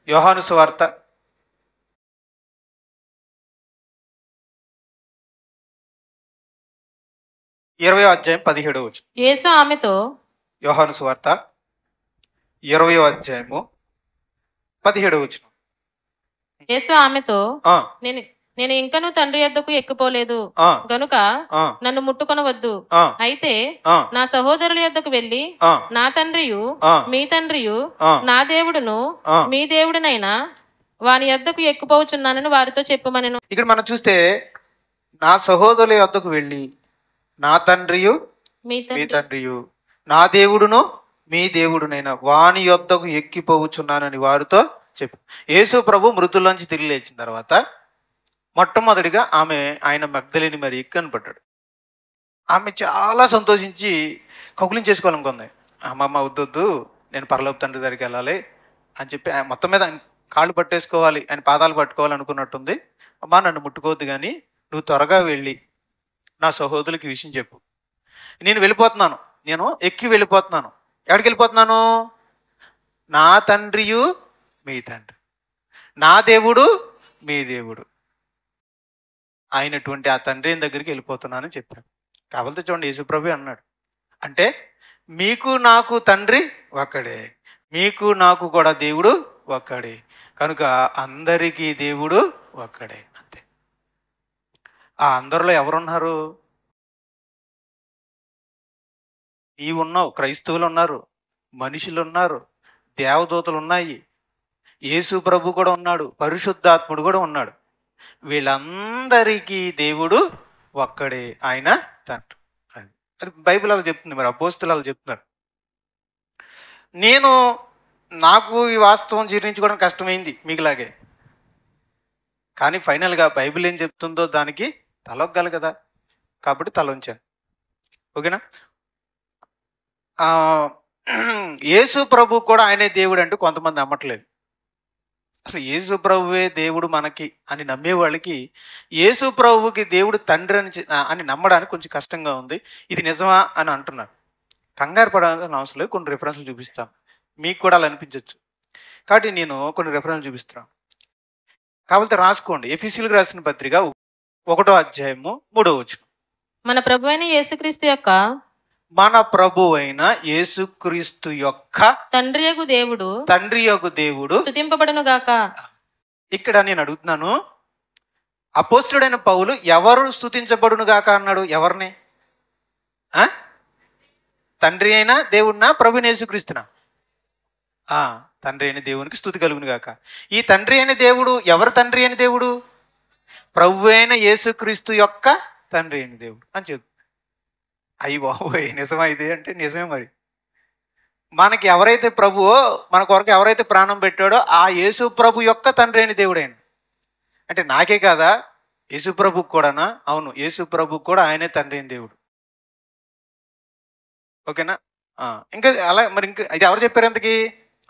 యోహాను సువార్త 20వ అధ్యాయం 17వ వచనం. యేసు ఆమెతో, యోహాను సువార్త 20వ అధ్యాయము 17వ వచనం. యేసు ఆమెతో, నేను ఇంకనూ తండ్రి యొద్దకు ఎక్కిపోలేదు గనుక నన్ను ముట్టుకొనవద్దు. అయితే నా సహోదరుల యొద్దకు వెళ్ళి నా తండ్రియు మీ తండ్రియు నా దేవుడును మీ దేవుడునైనా వాని యొద్దకు ఎక్కిపోవచ్చున్నానని వారితో చెప్పుమనెను. ఇక్కడ మనం చూస్తే నా సహోదరుల యొద్దకు వెళ్ళి నా తండ్రియు మీ తండ్రియు నా దేవుడును మీ దేవుడునైనా వాని యొద్దకు ఎక్కిపోవచ్చున్నానని వారితో చెప్పు. యేసు ప్రభు మృతుల్లోంచి తిరిగి లేచిన తర్వాత మొట్టమొదటిగా ఆయన మగ్దలేని మరి కనపడ్డాడు. ఆమె చాలా సంతోషించి కౌగులించేసుకోవాలనుకుంది. అమ్మమ్మ వద్దొద్దు, నేను పరలోక తండ్రి దగ్గరికి వెళ్ళాలి అని చెప్పి మొత్తం మీద కాళ్ళు పట్టేసుకోవాలి, ఆయన పాదాలు పట్టుకోవాలనుకున్నట్టుంది. అమ్మా నన్ను ముట్టుకోవద్దు, కానీ నువ్వు త్వరగా వెళ్ళి నా సహోదరులకి విషయం చెప్పు. నేను వెళ్ళిపోతున్నాను, నేను ఎక్కి వెళ్ళిపోతున్నాను. ఎక్కడికి వెళ్ళిపోతున్నాను? నా తండ్రియు మీ తండ్రి, నా దేవుడు మీ దేవుడు అయినటువంటి ఆ తండ్రి దగ్గరికి వెళ్ళిపోతున్నానని చెప్పాను. కావాలంటే చూడండి, యేసుప్రభు అన్నాడు. అంటే మీకు నాకు తండ్రి ఒక్కడే, మీకు నాకు కూడా దేవుడు ఒక్కడే, కనుక అందరికీ దేవుడు ఒక్కడే. అంతే. ఆ అందరిలో ఎవరున్నారు? నీవు ఉన్నావు, క్రైస్తవులు ఉన్నారు, మనుషులు ఉన్నారు, దేవదూతలు ఉన్నాయి, యేసు ప్రభు కూడా ఉన్నాడు, పరిశుద్ధాత్ముడు కూడా ఉన్నాడు. వీళ్ళందరికీ దేవుడు ఒక్కడే, ఆయన తండ్రి. అది బైబిల్ అలా చెప్తుంది, మరి అపోస్తులు అలా చెప్తున్నారు. నాకు ఈ వాస్తవం జీర్ణించుకోవడం కష్టమైంది మీకులాగే, కానీ ఫైనల్గా బైబిల్ ఏం చెప్తుందో దానికి తలొగ్గాలి కదా, కాబట్టి తలొంచాను. ఓకేనా? యేసు ప్రభు కూడా ఆయనే దేవుడు అంటే కొంతమంది నమ్మట్లేదు. అసలు యేసు ప్రభువే దేవుడు మనకి అని నమ్మే వాళ్ళకి యేసు ప్రభువుకి దేవుడు తండ్రి అని నమ్మడానికి కొంచెం కష్టంగా ఉంది. ఇది నిజమా అని అంటున్నారు. కంగారు పడాల్సిన అవసరం లేదు. కొన్ని రిఫరెన్స్లు చూపిస్తాను, మీకు కూడా అలా అనిపించవచ్చు. కాబట్టి నేను కొన్ని రిఫరెన్స్లు చూపిస్తున్నాను, కావాలంటే రాసుకోండి. ఎఫెసీయులకు రాసిన పత్రిక 1వ అధ్యాయము 3వ వచనం. మన ప్రభువైన యేసుక్రీస్తు యొక్క మన ప్రభువైన యేసుక్రీస్తు యొక్క తండ్రియగు దేవుడు స్తుతింపబడును గాక. ఇక్కడ నేను అడుగుతున్నాను, అపోస్తుడైన పౌలు ఎవరు స్తుతించబడును గాక అన్నాడు? ఎవరిని? తండ్రి అయిన దేవుడినా, ప్రభువైన యేసుక్రీస్తునా? తండ్రి అయిన దేవునికి స్తుతి కలుగును గాక. ఈ తండ్రి అయిన దేవుడు ఎవరు? తండ్రి అయిన దేవుడు ప్రభు అయిన యేసుక్రీస్తు యొక్క తండ్రి అయిన దేవుడు అని చెప్తుంది. అయ్యి బాబోయ్, నిజమా ఇది అంటే? నిజమే. మరి మనకి ఎవరైతే ప్రభువో, మన కొరకు ఎవరైతే ప్రాణం పెట్టాడో ఆ యేసు ప్రభు యొక్క తండ్రి అయిన దేవుడు ఆయన. అంటే నాకే కాదా, యేసు ప్రభుకు కూడానా? అవును, యేసు ప్రభుకు కూడా ఆయనే తండ్రి అయిన దేవుడు. ఓకేనా? ఇంకా అలా మరి ఇంకా ఇది ఎవరు చెప్పారు? ఎంతకి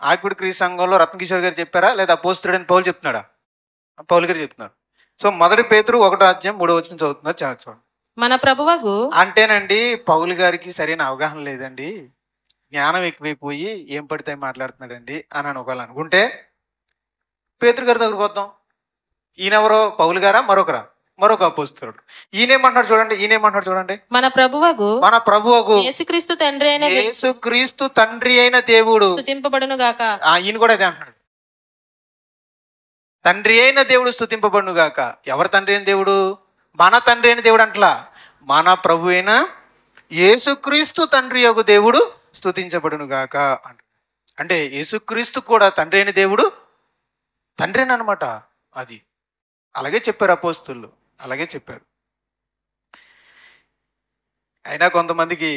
ఆకిపూడి క్రీస్తు సంఘంలో రత్నకిషోర్ గారు చెప్పారా, లేదా అపోస్తుడైన పౌలు చెప్తున్నాడా? పౌలు గారు చెప్తున్నారు. సో 1 పేతురు 1వ అధ్యాయం 3వ వచనం చదువుతున్నారు, చూడండి. మన ప్రభువగు అంటేనండి, పౌలు గారికి సరైన అవగాహన లేదండి, జ్ఞానం ఎక్కువైపోయి ఏం పడితే మాట్లాడుతున్నాడండి అని ఒకవేళ అనుకుంటే పేతురు గారి దగ్గరకు వద్దాం. ఈయనెవరో? పౌలు గారా? మరొక అపోస్తలుడు. ఈయనేమంటున్నాడు చూడండి. మన ప్రభువగు యేసుక్రీస్తు తండ్రి అయిన దేవుడు స్తుతింపబడును గాక. ఈయన కూడా అదే అంటున్నాడు, తండ్రి అయిన దేవుడు స్తుతింపబడును గాక. ఎవరు తండ్రి అయిన దేవుడు? మన తండ్రి అయిన దేవుడు అంటలా, మన ప్రభు అయిన యేసుక్రీస్తు తండ్రి యొక్క దేవుడు స్తుతించబడును గాక అంట. అంటే యేసుక్రీస్తు కూడా తండ్రి అయిన దేవుడు, తండ్రిని అనమాట. అది అలాగే చెప్పారు అపోస్తులు, అలాగే చెప్పారు. అయినా కొంతమందికి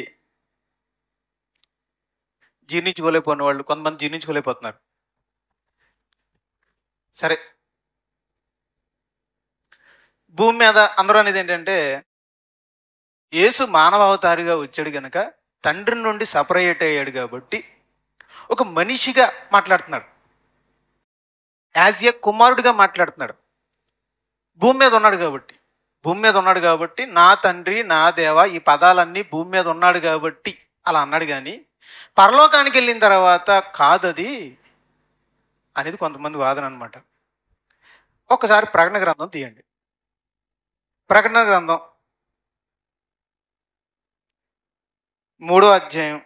జీర్ణించుకోలేకపోయిన వాళ్ళు, కొంతమంది జీర్ణించుకోలేకపోతున్నారు. సరే, భూమి మీద అందరూ అనేది ఏంటంటే, యేసు మానవ అవతారిగా వచ్చాడు గనక తండ్రి నుండి సపరేట్ అయ్యాడు కాబట్టి ఒక మనిషిగా మాట్లాడుతున్నాడు, యాజ్ ఏ కుమారుడిగా మాట్లాడుతున్నాడు. భూమి మీద ఉన్నాడు కాబట్టి నా తండ్రి, నా దేవ, ఈ పదాలన్నీ భూమి మీద ఉన్నాడు కాబట్టి అలా అన్నాడు. కానీ పరలోకానికి వెళ్ళిన తర్వాత కాదది అనేది కొంతమంది వాదన అనమాట. ఒక్కసారి ప్రకటన గ్రంథం తీయండి. ప్రకటన గ్రంథం 3వ అధ్యాయం.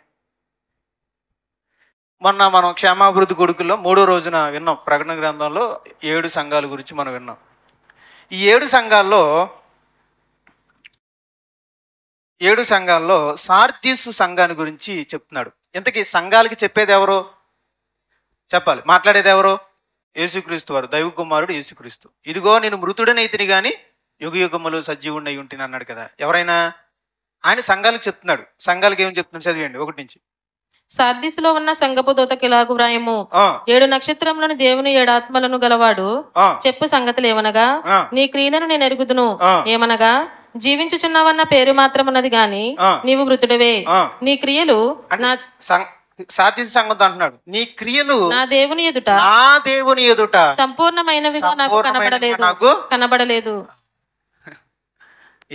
మొన్న మనం క్షేమాభివృద్ధి కొడుకుల్లో 3వ రోజున విన్నాం. ప్రకటన గ్రంథంలో 7 సంఘాల గురించి మనం విన్నాం. ఈ 7 సంఘాల్లో సార్దీసు సంఘాన్ని గురించి చెప్తున్నాడు. ఇంతకీ సంఘాలకి చెప్పేది ఎవరో చెప్పాలి, మాట్లాడేది ఎవరో? యేసుక్రీస్తు వారు, దైవ కుమారుడు యేసుక్రీస్తు. ఇదిగో నేను మృతుడనైతిని గాని యుగ యుగములు సజీవుడై ఉంటిని అన్నాడు కదా. ఎవరైనా ఆయన సంఘాలకు చెప్తున్నాడు. సంఘాలకు ఏమని చెప్తున్నాడు? చదివేయండి 1 నుంచి. సార్దీసులో ఉన్న సంఘపు దూతకి ఇలాగు వ్రాయము, 7 నక్షత్రములను దేవుని 7 ఆత్మలను గలవాడు చెప్పు సంగతులు ఏమనగా, నీ క్రియలను నేను ఎరుగుదును. ఏమనగా, జీవించుచున్నావన్న పేరు మాత్రమున్నది గాని నీవు మృతుడవే. నీ క్రియలు సార్దీసు సంఘంతో అంటున్నాడు, నీ క్రియలు నా దేవుని ఎదుట సంపూర్ణమైనవిగా నాకు కనబడలేదు.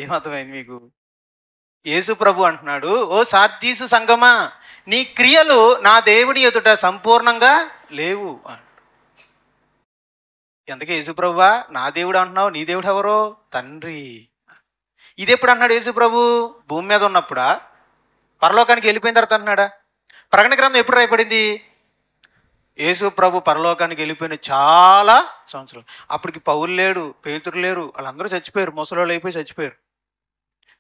ఏమర్థమైంది మీకు? యేసు ప్రభు అంటున్నాడు, ఓ సార్దీసు సంఘమా, నీ క్రియలు నా దేవుని ఎదుట సంపూర్ణంగా లేవు. ఎందుకే యేసు ప్రభువా నా దేవుడు అంటున్నావు? నీ దేవుడు ఎవరో? తండ్రి. ఇది ఎప్పుడు అన్నాడు యేసు ప్రభు? భూమి మీద ఉన్నప్పుడా? పరలోకానికి వెళ్ళిపోయిన తర్వాత అంటున్నాడా? ప్రకటన గ్రంథం ఎప్పుడు రాయబడింది? యేసు ప్రభు పరలోకానికి వెళ్ళిపోయిన చాలా సంవత్సరాలు. అప్పటికి పౌలు లేడు, పేతురు లేరు, వాళ్ళందరూ చచ్చిపోయారు, ముసలోళ్ళు అయిపోయి చచ్చిపోయారు.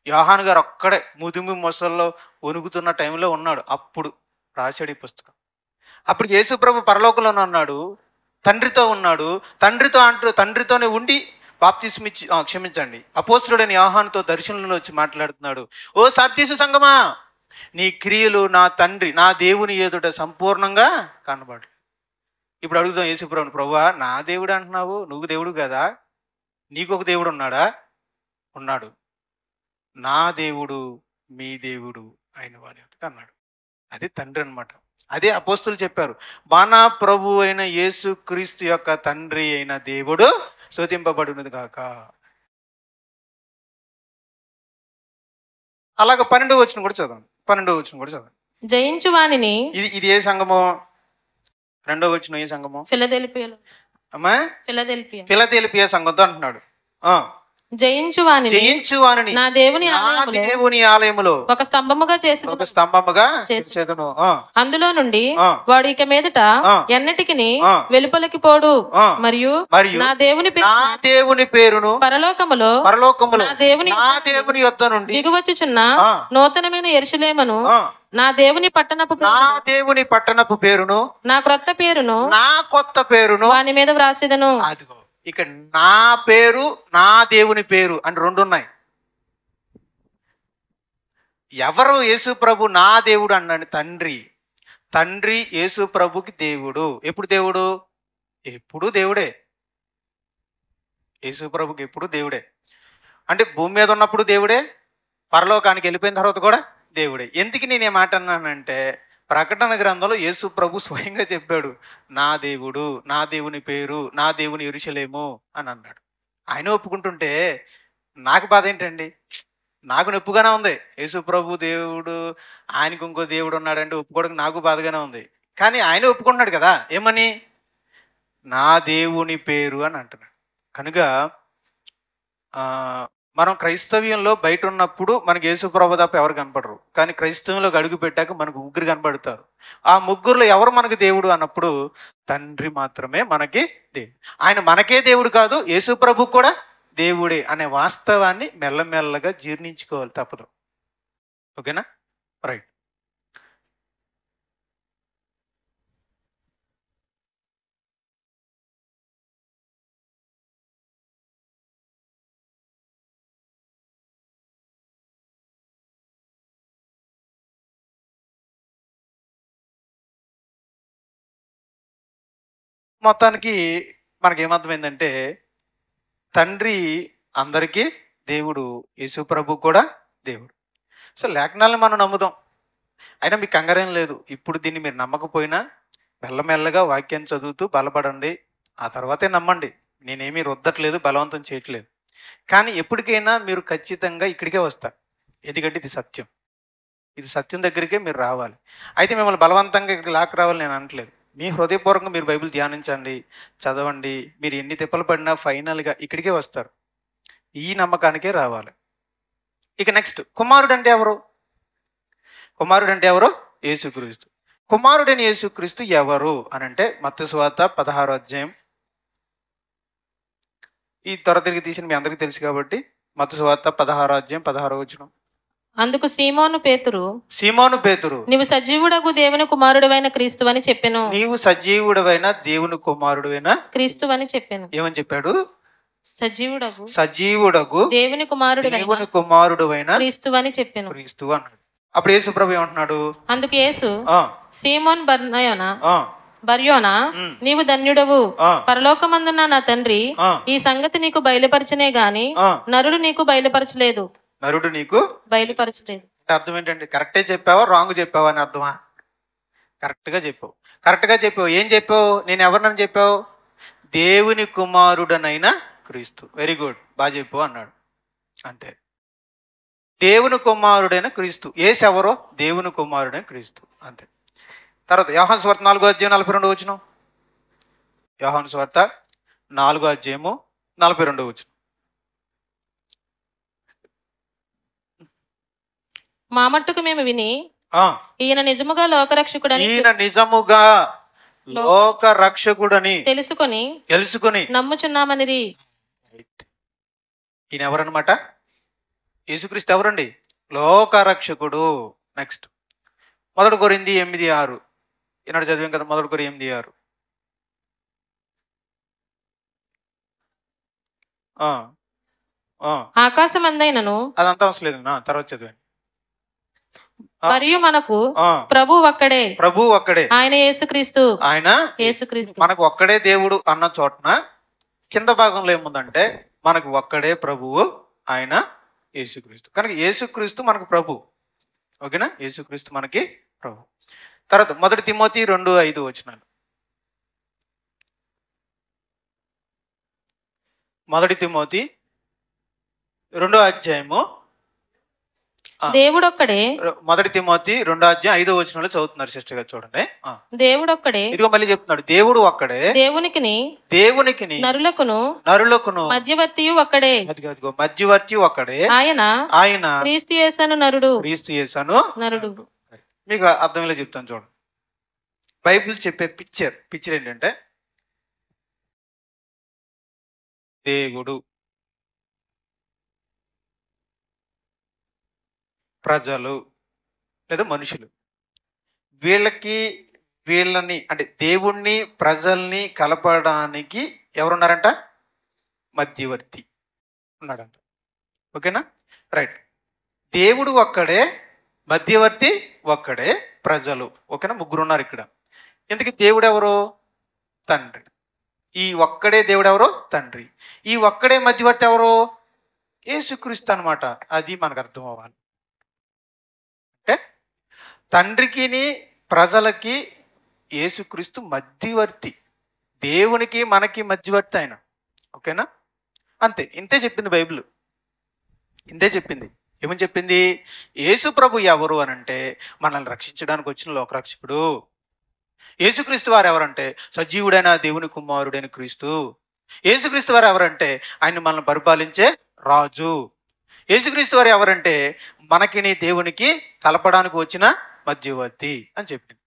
యోహాను గారు ఒక్కడే ముదిమి మొసల్లో వణుకుతున్న టైంలో ఉన్నాడు, అప్పుడు రాశాడు ఈ పుస్తకం. అప్పుడు యేసు ప్రభు పరలోకంలోనే ఉన్నాడు, తండ్రితో ఉన్నాడు. తండ్రితోనే ఉండి బాప్తిస్మిచ్చి క్షమించండి అపోస్తలుడైన యోహానుతో దర్శనంలో వచ్చి మాట్లాడుతున్నాడు, ఓ సార్దీసు సంఘమా, నీ క్రియలు నా దేవుని ఎదుట సంపూర్ణంగా కనబడలేదు. ఇప్పుడు అడుగుదాం యేసు ప్రభుని, ప్రభువా నా దేవుడు అంటున్నావు, నువ్వు దేవుడు కదా, నీకు ఒక దేవుడు ఉన్నాడా? ఉన్నాడు. నా దేవుడు మీ దేవుడు అయిన వారి అన్నాడు. అది తండ్రి అనమాట. అదే అపోస్తులు చెప్పారు, మన ప్రభు అయిన యేసు క్రీస్తు యొక్క తండ్రి అయిన దేవుడు స్తుతింపబడును గాక. అలాగ 12వ వచనం కూడా చదవండి. 12వ వచనం కూడా చదవండి. జయించు వానిని. ఇది ఏ సంఘము? 2వ వచనం ఏ సంఘము? ఫిలదెల్ఫియాలో. అమ్మా, ఫిలదెల్ఫియా సంఘంతో అంటున్నాడు. జయించు వానిని నా దేవుని ఆలయములో ఒక స్తంభముగా చేసేదను. అందులో నుండి వాడు ఇక మీదట ఎన్నటికి వెలుపలికి పోడు. మరియు నా దేవుని పేరును పరలోకములో నా దేవుని యొద్ద నుండి దిగువచ్చుచున్న నూతనమైన యెరూషలేమును, నా దేవుని పట్టణపు పేరును, నా కొత్త పేరును వాని మీద వ్రాసేదను. అదిగో ఇక నా పేరు, నా దేవుని పేరు అని రెండు ఉన్నాయి. ఎవరు? యేసు ప్రభు నా దేవుడు అన్నాడు. తండ్రి యేసు ప్రభుకి దేవుడు. ఎప్పుడు దేవుడు? ఎప్పుడు దేవుడే. యేసు ప్రభుకి ఎప్పుడు దేవుడే. అంటే భూమి మీద ఉన్నప్పుడు దేవుడే, పరలోకానికి వెళ్ళిపోయిన తర్వాత కూడా దేవుడే. ఎందుకు నేను ఏ మాట అన్నానంటే, ప్రకటన గ్రంథంలో యేసు ప్రభు స్వయంగా చెప్పాడు, నా దేవుడు, నా దేవుని పేరు, నా దేవుని యెరూషలేము అని అన్నాడు. ఆయన ఒప్పుకుంటుంటే నాకు బాధ ఏంటండి? నాకు నొప్పుగానే ఉంది. యేసు ప్రభు దేవుడు, ఆయనకు ఇంకో దేవుడు ఉన్నాడంటే ఒప్పుకోవడానికి నాకు బాధగానే ఉంది. కానీ ఆయన ఒప్పుకుంటున్నాడు కదా, ఏమని? నా దేవుని పేరు అని అంటున్నాడు. కనుక మనం క్రైస్తవ్యంలో బయట ఉన్నప్పుడు మనకి యేసు ప్రభు తప్ప ఎవరు కనపడరు. కానీ క్రైస్తవంలోకి అడుగు పెట్టాక మనకు ముగ్గురు కనపడతారు. ఆ ముగ్గురులో ఎవరు మనకు దేవుడు అన్నప్పుడు తండ్రి మాత్రమే మనకి దేవుడు. ఆయన మనకే దేవుడు కాదు, యేసు ప్రభు కూడా దేవుడే అనే వాస్తవాన్ని మెల్లమెల్లగా జీర్ణించుకోవాలి, తప్పదు. ఓకేనా? రైట్. మొత్తానికి మనకేమర్థమైందంటే, తండ్రి అందరికీ దేవుడు, యేసు ప్రభు కూడా దేవుడు. సో లేఖనాలను మనం నమ్ముదాం. అయినా మీకు కంగారేం లేదు. ఇప్పుడు దీన్ని మీరు నమ్మకపోయినా మెల్లమెల్లగా వాక్యాన్ని చదువుతూ బలపడండి, ఆ తర్వాతే నమ్మండి. నేనేమీ రుద్దట్లేదు, బలవంతం చేయట్లేదు. కానీ ఎప్పటికైనా మీరు ఖచ్చితంగా ఇక్కడికే వస్తారు. ఎందుకంటే ఇది సత్యం. ఇది సత్యం దగ్గరికే మీరు రావాలి. అయితే మిమ్మల్ని బలవంతంగా ఇక్కడికి లాక్ రావాలి నేను అనట్లేదు. మీ హృదయపూర్వకంగా మీరు బైబిల్ ధ్యానించండి, చదవండి. మీరు ఎన్ని తిప్పలు పడినా ఫైనల్గా ఇక్కడికే వస్తారు. ఈ నమ్మకానికే రావాలి. ఇక నెక్స్ట్, కుమారుడు అంటే ఎవరు? కుమారుడు అంటే ఎవరు? యేసుక్రీస్తు. కుమారుడైన యేసుక్రీస్తు ఎవరు అని అంటే, మత్తయి సువార్త 16వ అధ్యాయం. ఈ త్వర తిరిగి తీసిన మీ అందరికీ తెలుసు కాబట్టి, మత్తయి సువార్త 16వ అధ్యాయం 16వ వచనం. అందుకు సీమోను పేతురు, నీవు సజీవుడగు దేవుని కుమారుడైన క్రీస్తు అని చెప్పెను. నీవు సజీవుడవైన దేవుని కుమారుడైన క్రీస్తు అని చెప్పాను. ఏమని చెప్పాడు? సజీవుడగు దేవుని కుమారుడైన క్రీస్తు అని చెప్పాను. క్రీస్తు అన్నాడు. అప్పుడు యేసు ప్రభు ఏమంటున్నాడు? అందుకు యేసు, సీమోన్ బర్యోనా, నీవు ధన్యుడవు. పరలోకమందున్న నా తండ్రి ఈ సంగతి నీకు బయలుపరచనే గాని నరుడు నీకు బయలుపరచలేదు. అర్థం ఏంటండి? కరెక్టే చెప్పావా, రాంగ్ చెప్పావా అని అర్థమా? కరెక్ట్గా చెప్పావు. ఏం చెప్పావు? నేను ఎవరినని చెప్పావు? దేవుని కుమారుడనైన క్రీస్తు. వెరీ గుడ్, బాగా చెప్పావు అన్నాడు. అంతే. దేవుని కుమారుడైన క్రీస్తు. యేసు ఎవరో? దేవుని కుమారుడైన క్రీస్తు. అంతే. తర్వాత యోహాను సువార్త 4వ అధ్యాయం 42వ వచనం. యోహాను సువార్త 4వ అధ్యాయము 42వ వచనం. మా మట్టుకు మేము విని ఈయన నిజముగా లోకరక్షకుడని తెలుసుకొని నమ్ముచున్నామని. ఈయన ఎవరన్నమాట? యేసుక్రీస్తు ఎవరండి? లోకరక్షకుడు. నెక్స్ట్, 1 కొరింథీ 8:6. ఈనాడు చదివాం కదా, 1 కొరింథీ 8:6. ఆకాశమందైనను, అదంతా అవసరం లేదు, తర్వాత చదివాను. మరియు మనకు ప్రభు ఒక్కడే, ఆయన యేసుక్రీస్తు. మనకు ఒక్కడే దేవుడు అన్న చోటన కింద భాగంలో ఏముందంటే, మనకు ఒక్కడే ప్రభువు, ఆయన యేసుక్రీస్తు. కనుక యేసుక్రీస్తు మనకు ప్రభు. ఓకేనా? యేసుక్రీస్తు మనకి ప్రభు. తర్వాత 1 తిమోతి 2:5 వచనాలు. 1 తిమోతి 2వ అధ్యాయము దేవుడొక్కడే 1 తిమోతి 2వ అధ్యాయం 5వ వచనంలో చదువుతున్నారు సిస్టర్ గారు, చూడండి. దేవుడొక్కడే, ఇదిగో మళ్ళీ చెప్తున్నాడు, దేవుడు ఒక్కడే, దేవునికిని నరులకును మధ్యవర్తియు ఒక్కడే, అదిగో మధ్యవర్తి ఒక్కడే, ఆయన క్రీస్తు యేసను నరుడు. మీకు అర్థమయ్యేలా చెప్తాను చూడండి. బైబిల్ చెప్పే పిక్చర్ ఏంటంటే, దేవుడు, ప్రజలు లేదా మనుషులు, వీళ్ళని అంటే దేవుణ్ణి ప్రజల్ని కలపడానికి ఎవరున్నారంట? మధ్యవర్తి ఉన్నాడంట. ఓకేనా? రైట్. దేవుడు ఒక్కడే, మధ్యవర్తి ఒక్కడే, ప్రజలు ఓకేనా, ముగ్గురు ఉన్నారు ఇక్కడ. ఎందుకు? దేవుడు ఎవరు? తండ్రి. ఈ ఒక్కడే దేవుడు ఎవరు? తండ్రి. ఈ ఒక్కడే మధ్యవర్తి ఎవరు? యేసుక్రీస్తు అనమాట. అది మనకు అర్థం అవ్వాలి. అంటే తండ్రికి ప్రజలకి యేసుక్రీస్తు మధ్యవర్తి, దేవునికి మనకి మధ్యవర్తి ఆయన. ఓకేనా? అంతే, ఇంతే చెప్పింది బైబిల్. ఇంతే చెప్పింది. ఏమని చెప్పింది? యేసు ప్రభు ఎవరు అని అంటే మనల్ని రక్షించడానికి వచ్చిన లోకరక్షకుడు. యేసుక్రీస్తు వారు ఎవరంటే సజీవుడైన దేవుని కుమారుడైన క్రీస్తు. యేసుక్రీస్తు వారు ఎవరంటే ఆయన మనల్ని పరిపాలించే రాజు. యేసుక్రీస్తు వారు ఎవరంటే మనకిని దేవునికి కలపడానికి వచ్చిన మధ్యవర్తి అని చెప్పింది.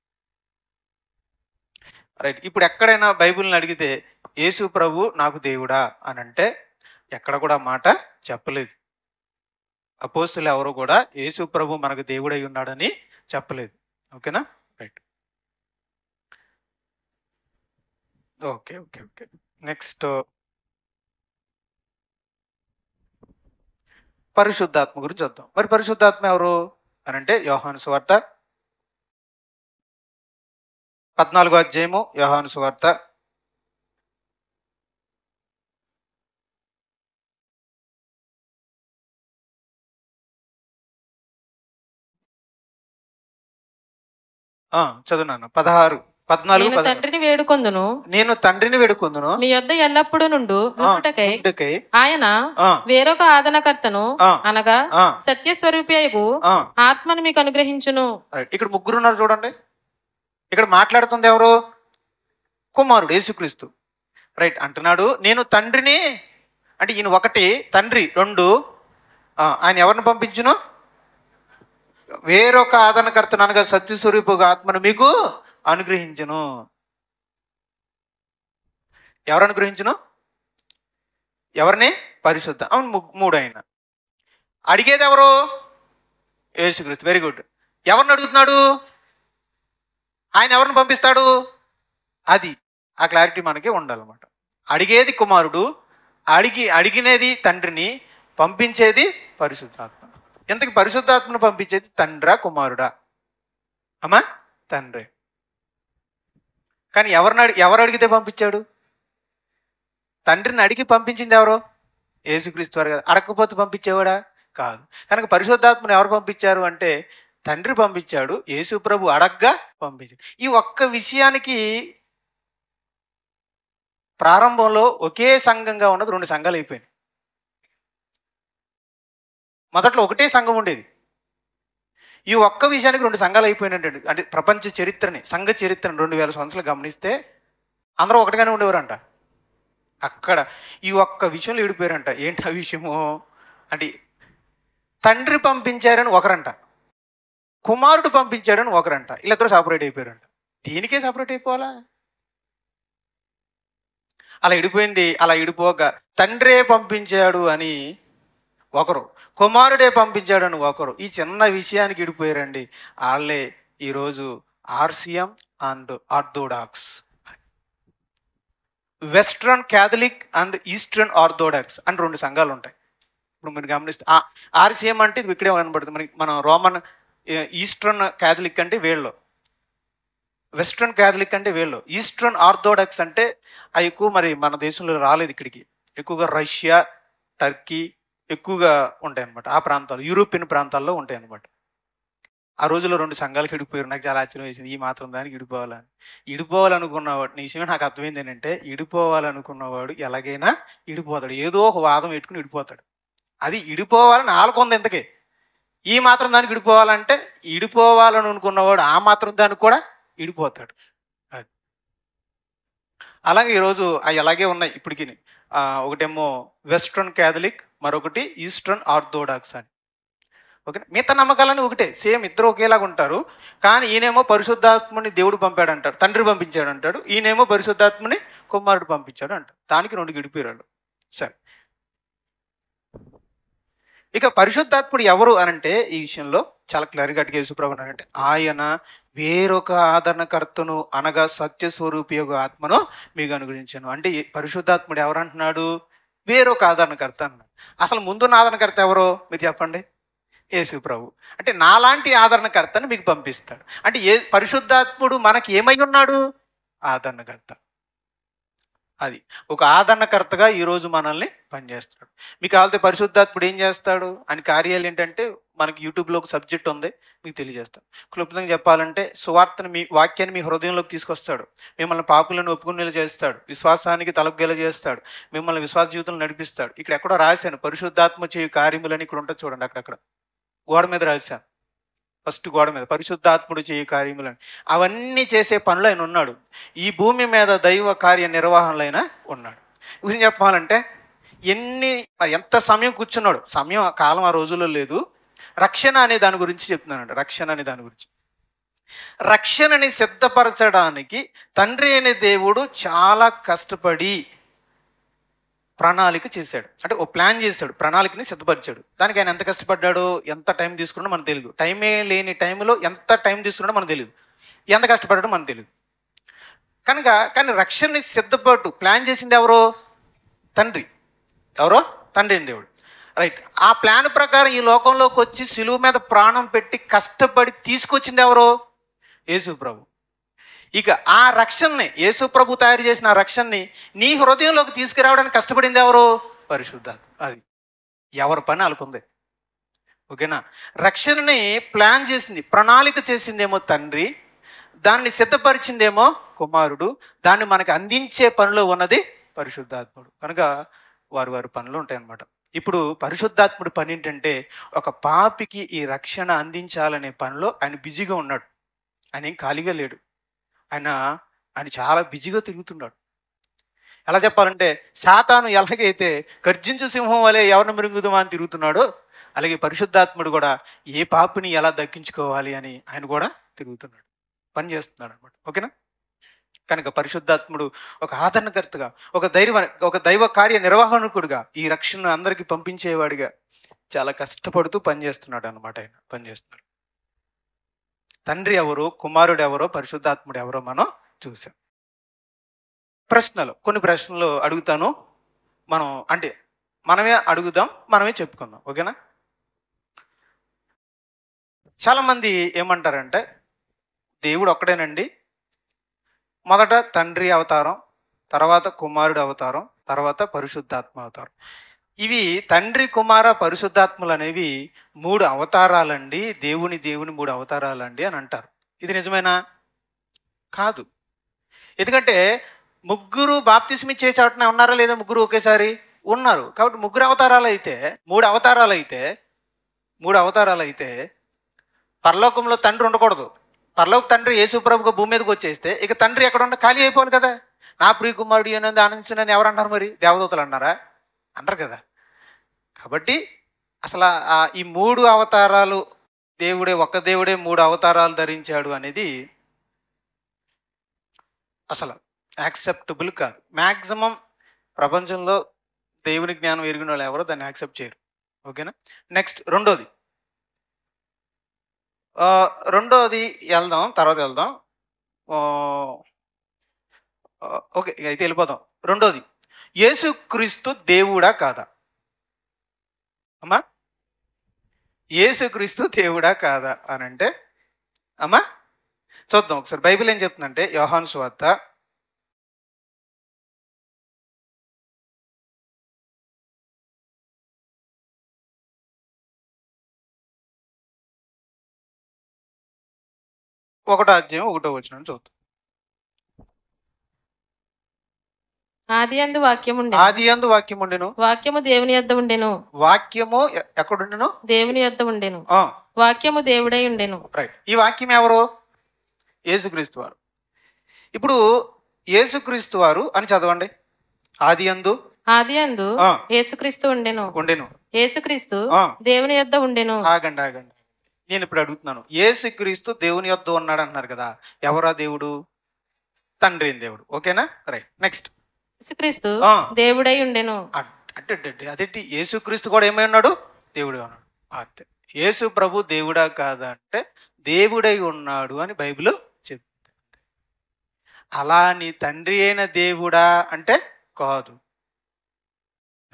రైట్. ఇప్పుడు ఎక్కడైనా బైబిల్ని అడిగితే యేసు ప్రభు నాకు దేవుడా అని అంటే ఎక్కడ కూడా మాట చెప్పలేదు. అపోస్తులు ఎవరు కూడా యేసు ప్రభు మనకు దేవుడై ఉన్నాడని చెప్పలేదు. ఓకేనా? Right. Okay okay okay next పరిశుద్ధాత్మ గురించి చూద్దాం. మరి పరిశుద్ధాత్మ ఎవరు అని అంటే యోహాను సువార్త 14వ అధ్యాయము, యోహాను సువార్త 14 నేను తండ్రిని వేడుకొందును మీ యొద్ద ఎల్లప్పుడూ నుండుటకై ఆయన వేరొక ఆదరణకర్తను అనగా సత్యస్వరూపియగు ఆత్మను మీకు అనుగ్రహించును. ఇక్కడ ముగ్గురు ఉన్నారు చూడండి. ఇక్కడ మాట్లాడుతుంది ఎవరు? కుమారుడు యేసుక్రీస్తు. రైట్. అంటున్నాడు నేను తండ్రిని అంటే ఈయన ఒకటి, తండ్రి రెండు. ఆయన ఎవరిని పంపించును? వేరొక ఆదరణకర్తను అనగా సత్యస్వరూపుగా ఆత్మను మీకు అనుగ్రహించును. ఎవరు అనుగ్రహించును? ఎవరిని? పరిశుద్ధ. అవును, మూడు. ఆయన అడిగేది ఎవరు? యేసుక్రీస్తు. Very good. ఎవరిని అడుగుతున్నాడు? ఆయన ఎవరిని పంపిస్తాడు? అది ఆ క్లారిటీ మనకి ఉండాలన్నమాట. అడిగేది కుమారుడు, అడిగినది తండ్రిని, పంపించేది పరిశుద్ధాత్మ. ఎంతకి పరిశుద్ధాత్మను పంపించేది తండ్రా కుమారుడా? అమ్మా తండ్రి. కానీ ఎవరు అడిగితే పంపించాడు? తండ్రిని అడిగి పంపించింది ఎవరు? యేసుక్రీస్తు వారు కదా. అడగకపోతే పంపించేవాడా? కాదు. కనుక పరిశుద్ధాత్మను ఎవరు పంపించారు అంటే తండ్రి పంపించాడు. యేసు ప్రభు అడగ్గా పంపించాడు. ఈ ఒక్క విషయానికి ప్రారంభంలో ఒకే సంఘంగా ఉన్నది 2 సంఘాలు అయిపోయినాయి. మొదట్లో ఒకటే సంఘం ఉండేది. ఈ ఒక్క విషయానికి 2 సంఘాలు అయిపోయినట్టు. అంటే ప్రపంచ చరిత్రని, సంఘ చరిత్రని 2000 సంవత్సరాలు గమనిస్తే అందరూ ఒకటిగానే ఉండేవారంట. అక్కడ ఈ ఒక్క విషయంలో విడిపోయారంట. ఏంటి ఆ విషయము అంటే తండ్రి పంపించారని ఒకరంట, కుమారుడు పంపించాడని ఒకరంట. వీళ్ళిద్దరూ సపరేట్ అయిపోయారంట. దీనికే సపరేట్ అయిపోవాలా? అలా విడిపోయింది. అలా విడిపోక తండ్రే పంపించాడు అని ఒకరు, కుమారుడే పంపించాడు అని ఒకరు. ఈ చిన్న విషయానికి విడిపోయారండి. వాళ్ళే ఈరోజు RCM and orthodox, western Catholic and eastern orthodox అని 2 సంఘాలు ఉంటాయి. ఇప్పుడు మీరు గమనిస్తే ఆర్సిఎం అంటే ఇది ఇక్కడే కనబడుతుంది. మన రోమన్ ఈస్టర్న్ క్యాథలిక్ అంటే వీళ్ళు, వెస్ట్రన్ క్యాథలిక్ అంటే వీళ్ళు, ఈస్టర్న్ ఆర్థోడాక్స్ అంటే అవి ఎక్కువ మరి మన దేశంలో రాలేదు ఇక్కడికి. ఎక్కువగా రష్యా, టర్కీ ఎక్కువగా ఉంటాయి అన్నమాట. ఆ ప్రాంతాలు, యూరోపియన్ ప్రాంతాల్లో ఉంటాయి అన్నమాట. ఆ రోజుల్లో 2 సంఘాలకు ఇడిపోయారు. నాకు చాలా ఆశ్చర్యం వేసింది. ఈ మాత్రం దానికి ఇడిపోవాలని. ఇడిపోవాలనుకున్నవాడు విషయమే నాకు అర్థమైంది ఏంటంటే, ఇడిపోవాలనుకున్నవాడు ఎలాగైనా ఇడిపోతాడు. ఏదో ఒక వాదం పెట్టుకొని ఇడిపోతాడు. అది ఇడిపోవాలని ఆళ్ళకుంది ఇంతకి. ఈ మాత్రం దానికి ఇడిపోవాలంటే, ఇడిపోవాలని అనుకున్నవాడు ఆ మాత్రం దానికి కూడా ఇడిపోతాడు. అది. అలాగే ఈరోజు అయి అలాగే ఉన్నాయి ఇప్పటికిని. ఒకటేమో వెస్ట్రన్ క్యాథలిక్, మరొకటి ఈస్టర్న్ ఆర్థోడాక్స్ అని. ఓకేనా? మిగతా నమ్మకాలన్నీ ఒకటే. సేమ్ ఇద్దరు ఒకేలాగా ఉంటారు. కానీ ఈయనేమో పరిశుద్ధాత్మని దేవుడు పంపాడంటాడు. తండ్రి పంపించాడంటాడు. ఈయనేమో పరిశుద్ధాత్మని కుమారుడు పంపించాడు అంటాడు. దానికి 2 విడిపోయారు. సరే. ఇక పరిశుద్ధాత్ముడు ఎవరు అనంటే ఈ విషయంలో చాలా క్లియర్‌గా యేసుప్రభు అన్నారంటే, ఆయన వేరొక ఆదరణకర్తను అనగా సత్య స్వరూపి యొక్క ఆత్మను మీకు అనుగ్రహించాను. అంటే పరిశుద్ధాత్ముడు ఎవరంటున్నాడు? వేరొక ఆదరణకర్త అన్నాడు. అసలు ముందున్న ఆదరణకర్త ఎవరో మీరు చెప్పండి? యేసు ప్రభు. అంటే నాలాంటి ఆదరణకర్తను మీకు పంపిస్తాడు. అంటే పరిశుద్ధాత్ముడు మనకి ఏమై ఉన్నాడు? ఆదరణకర్త. అది ఒక ఆదరణకర్తగా ఈరోజు మనల్ని పనిచేస్తాడు. మీకు కావాలంటే పరిశుద్ధాత్ముడు ఏం చేస్తాడు అని కార్యాలు ఏంటంటే, మనకి యూట్యూబ్లో ఒక సబ్జెక్ట్ ఉంది, మీకు తెలియజేస్తాడు. క్లుప్తంగా చెప్పాలంటే, సువార్తను మీ వాక్యాన్ని మీ హృదయంలోకి తీసుకొస్తాడు. మిమ్మల్ని పాపులను ఒప్పుకునేలా చేస్తాడు. విశ్వాసానికి తలొగ్గేలా చేస్తాడు. మిమ్మల్ని విశ్వాస జీవితంలో నడిపిస్తాడు. ఇక్కడ ఎక్కడో రాశాను, పరిశుద్ధాత్మ చేయు కార్యములని ఇక్కడ ఉంటుంది చూడండి. అక్కడక్కడ గోడ మీద రాశాను. ఫస్ట్ గోడ మీద పరిశుద్ధాత్ముడు చేయు కార్యములని. అవన్నీ చేసే పనులు ఆయన ఉన్నాడు. ఈ భూమి మీద దైవ కార్య నిర్వహణలో ఆయన ఉన్నాడు. గురించి చెప్పాలంటే ఎంత సమయం కూర్చున్నాడు. సమయం కాలం ఆ రోజుల్లో లేదు. రక్షణ అనే దాని గురించి చెప్తున్నానండి. రక్షణ అనే దాని గురించి. రక్షణని సిద్ధపరచడానికి తండ్రి అనే దేవుడు చాలా కష్టపడి ప్రణాళిక చేశాడు. అంటే ఓ ప్లాన్ చేశాడు, ప్రణాళికని సిద్ధపరిచాడు. దానికి ఆయన ఎంత కష్టపడ్డాడో, ఎంత టైం తీసుకున్నాడో మనకు తెలియదు. టైమే లేని టైంలో ఎంత టైం తీసుకున్నాడో మనకు తెలియదు. ఎంత కష్టపడ్డాడో మనకు తెలియదు. కానీ రక్షణని సిద్ధపట్టు ప్లాన్ చేసింది ఎవరో? తండ్రి. ఎవరో? తండ్రి అని దేవుడు. రైట్. ఆ ప్లాన్ ప్రకారం ఈ లోకంలోకి వచ్చి సిలువ మీద ప్రాణం పెట్టి కష్టపడి తీసుకొచ్చింది ఎవరో? యేసు ప్రభు. ఇక ఆ రక్షణని, యేసు ప్రభు తయారు చేసిన ఆ రక్షణని నీ హృదయంలోకి తీసుకురావడానికి కష్టపడింది ఎవరు? పరిశుద్ధాత్మ. అది ఎవరి పని వాళ్ళకుంది. ఓకేనా? రక్షణని ప్లాన్ చేసింది, ప్రణాళిక చేసిందేమో తండ్రి, దాన్ని సిద్ధపరిచిందేమో కుమారుడు, దాన్ని మనకు అందించే పనిలో ఉన్నది పరిశుద్ధాత్ముడు. కనుక వారి పనులు ఉంటాయన్నమాట. ఇప్పుడు పరిశుద్ధాత్ముడు పని ఏంటంటే, ఒక పాపికి ఈ రక్షణ అందించాలనే పనిలో ఆయన బిజీగా ఉన్నాడు. ఆయన ఏం ఖాళీగా లేడు. ఆయన చాలా బిజీగా తిరుగుతున్నాడు. ఎలా చెప్పాలంటే, సాతాను ఎలాగైతే గర్జించు సింహం వలె ఎవరిని మృంగుదామా అని తిరుగుతున్నాడో, అలాగే పరిశుద్ధాత్ముడు కూడా ఏ పాపిని ఎలా దక్కించుకోవాలి అని ఆయన కూడా తిరుగుతున్నాడు, పని చేస్తున్నాడు అనమాట. ఓకేనా? కనుక పరిశుద్ధాత్ముడు ఒక ఆదరణకర్తగా, ఒక దైవ కార్య నిర్వహణకుడుగా, ఈ రక్షణను అందరికీ పంపించేవాడిగా చాలా కష్టపడుతూ పనిచేస్తున్నాడు అనమాట. ఆయన పనిచేస్తున్నాడు. తండ్రి ఎవరో, కుమారుడు ఎవరో, పరిశుద్ధాత్ముడు ఎవరో మనం చూసాం. కొన్ని ప్రశ్నలు అడుగుతాను. మనమే అడుగుదాం, మనమే చెప్పుకుందాం. ఓకేనా? చాలా మంది ఏమంటారంటే, దేవుడు ఒక్కడేనండి, మొదట తండ్రి అవతారం, తర్వాత కుమారుడు అవతారం, తర్వాత పరిశుద్ధాత్మ అవతారం. ఇవి తండ్రి, కుమార, పరిశుద్ధాత్మలు అనేవి 3 అవతారాలండి, దేవుని 3 అవతారాలండి అని అంటారు. ఇది నిజమేనా? కాదు. ఎందుకంటే ముగ్గురు బాప్తిస్మ ఇచ్చే చోటనే ఉన్నారా లేదా? ముగ్గురు ఒకేసారి ఉన్నారు. కాబట్టి 3 అవతారాలు అయితే పరలోకంలో తండ్రి ఉండకూడదు. పరలోక తండ్రి యేసు ప్రభుగా భూమి మీదకి వచ్చేస్తే ఇక తండ్రి ఎక్కడ ఉండ ఖాళీ అయిపోవాలి కదా. నా ప్రియ కుమారుడు అనేది ఆనందించునని ఎవరు అన్నారు? మరి దేవదూతలు అన్నారా? అంటారు కదా. కాబట్టి అసలు ఈ 3 అవతారాలు ఒక్క దేవుడే 3 అవతారాలు ధరించాడు అనేది అసలు యాక్సెప్టబుల్ కాదు. మ్యాక్సిమం ప్రపంచంలో దేవుని జ్ఞానం ఎరిగిన వాళ్ళు ఎవరో దాన్ని యాక్సెప్ట్ చేయరు. ఓకేనా? నెక్స్ట్ రెండోది తర్వాత వెళ్దాం. ఓకే, అయితే వెళ్ళిపోదాం. రెండోది, యేసుక్రీస్తు దేవుడా కాదా? అమ్మా, యేసుక్రీస్తు దేవుడా కాదా అని అంటే అమ్మా చూద్దాం ఒకసారి. బైబిల్ ఏం చెప్తుందంటే, యోహాను సువార్త 1:1 చూద్దాం. ఆదియందు వాక్యము ఉండెను. ఆదియందు వాక్యము ఉండెను. వాక్యము దేవుని యొద్ద ఉండెను. వాక్యము ఎక్కడుండెను? దేవుని యొద్ద ఉండెను. వాక్యము దేవుడై ఉండెను. రైట్. ఈ వాక్యం ఎవరు? యేసుక్రీస్తు వారు. ఇప్పుడు యేసుక్రీస్తు వారు అని చదవండి. ఆదియందు యేసుక్రీస్తు ఉండెను. యేసుక్రీస్తు దేవుని యొద్ద ఉండెను. ఆగండి. నేను ఇప్పుడు అడుగుతున్నాను, యేసుక్రీస్తు దేవుని యొద్ద ఉన్నాడు అంటున్నారు కదా, ఎవరా దేవుడు? తండ్రి అయిన దేవుడు. ఓకేనా? రైట్. నెక్స్ట్. యేసుక్రీస్తు దేవుడై ఉండెను. అదేంటి? యేసుక్రీస్తు కూడా ఏమై ఉన్నాడు? దేవుడే ఉన్నాడు. అంతే. యేసు ప్రభు దేవుడా కాదా అంటే దేవుడై ఉన్నాడు అని బైబిల్ చెప్తుంది. అలా నీ తండ్రి అయిన దేవుడా అంటే కాదు.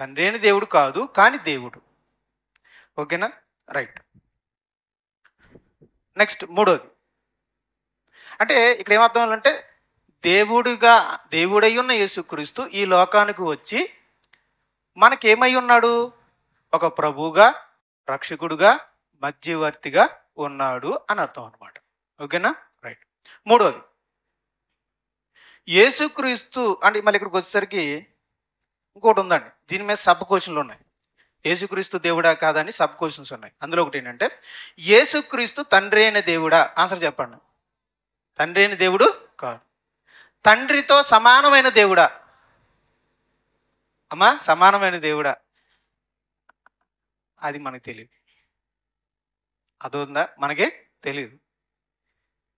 తండ్రి అయిన దేవుడు కాదు, కానీ దేవుడు. ఓకేనా? రైట్. నెక్స్ట్, మూడోది. అంటే ఇక్కడ ఏమర్థం అంటే దేవుడై ఉన్న యేసుక్రీస్తు ఈ లోకానికి వచ్చి మనకేమై ఉన్నాడు? ఒక ప్రభువుగా, రక్షకుడుగా, మధ్యవర్తిగా ఉన్నాడు అని అర్థం అనమాట. ఓకేనా? రైట్. మూడోది, యేసుక్రీస్తు అంటే మళ్ళీ ఇక్కడికి వచ్చేసరికి ఇంకోటి ఉందండి. దీని మీద సబ్ క్వశ్చన్లు ఉన్నాయి. యేసుక్రీస్తు దేవుడా కాదని సబ్ క్వశ్చన్స్ ఉన్నాయి. అందులో ఒకటి ఏంటంటే, యేసుక్రీస్తు తండ్రి అయిన దేవుడా? ఆన్సర్ చెప్పండి. తండ్రి అయిన దేవుడు కాదు. తండ్రితో సమానమైన దేవుడా? అమ్మా, సమానమైన దేవుడా? అది మనకు తెలియదు. అదొందా? మనకే తెలియదు.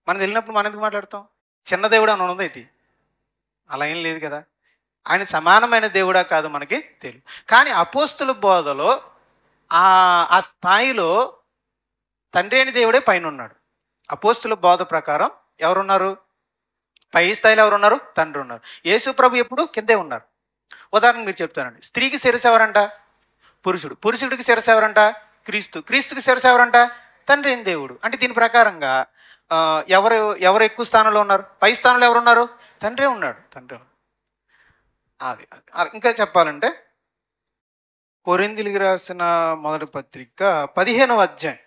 మనకు తెలియనప్పుడు మనం ఎందుకు మాట్లాడతాం? చిన్న దేవుడు అని ఉన్నది ఏంటి? అలా ఏం లేదు కదా. ఆయన సమానమైన దేవుడా కాదు మనకి తెలియదు. కానీ అపోస్తుల బోధలో ఆ స్థాయిలో తండ్రి అయిన దేవుడే పైన ఉన్నాడు. అపోస్తుల బోధ ప్రకారం ఎవరున్నారు? పై స్థాయిలో ఎవరున్నారు? తండ్రి ఉన్నారు. యేసు ప్రభు ఎప్పుడు కిందే ఉన్నారు. ఉదాహరణకు మీరు చెప్తానండి. స్త్రీకి శిరస్సు ఎవరంట? పురుషుడు. పురుషుడికి శిరస్సు ఎవరంట? క్రీస్తుకి శిరస్సు ఎవరంట? తండ్రి అయిన దేవుడు. అంటే దీని ప్రకారంగా ఎవరు ఎక్కువ స్థానంలో ఉన్నారు? పై స్థానంలో ఎవరున్నారు? తండ్రే ఉన్నాడు. అది ఇంకా చెప్పాలంటే కొరింథీయులకు రాసిన మొదటి పత్రిక 15వ అధ్యాయం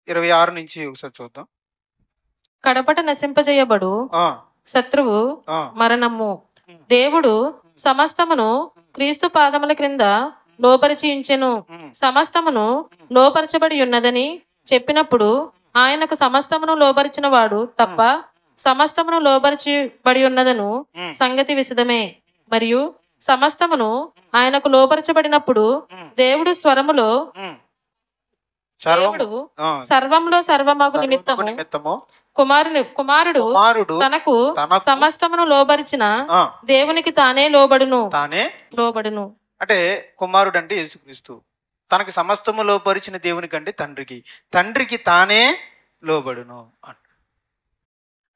26 నుంచి ఒకసారి చూద్దాం. కడపట నశింపజేయబడు శత్రువు మరణము. దేవుడు సమస్తమును క్రీస్తు పాదముల క్రింద లోపరిచి ఉంచెను. సమస్తమును లోపరచబడి ఉన్నదని చెప్పినప్పుడు ఆయనకు సమస్తమును లోపరిచిన వాడు తప్ప సమస్తమును లోపరచబడి ఉన్నదను సంగతి విశదమే. మరియు సమస్తమును ఆయనకు లోపరచబడినప్పుడు దేవుడు సర్వంలో సర్వమగు నిమిత్తము కుమారుడు తనకు సమస్తమును లోబరిచిన దేవునికి తానే లోబడును. అంటే కుమారుడు అంటే యేసుక్రీస్తు తనకి సమస్తము లోపరిచిన దేవునికి అంటే తండ్రికి తానే లోబడును.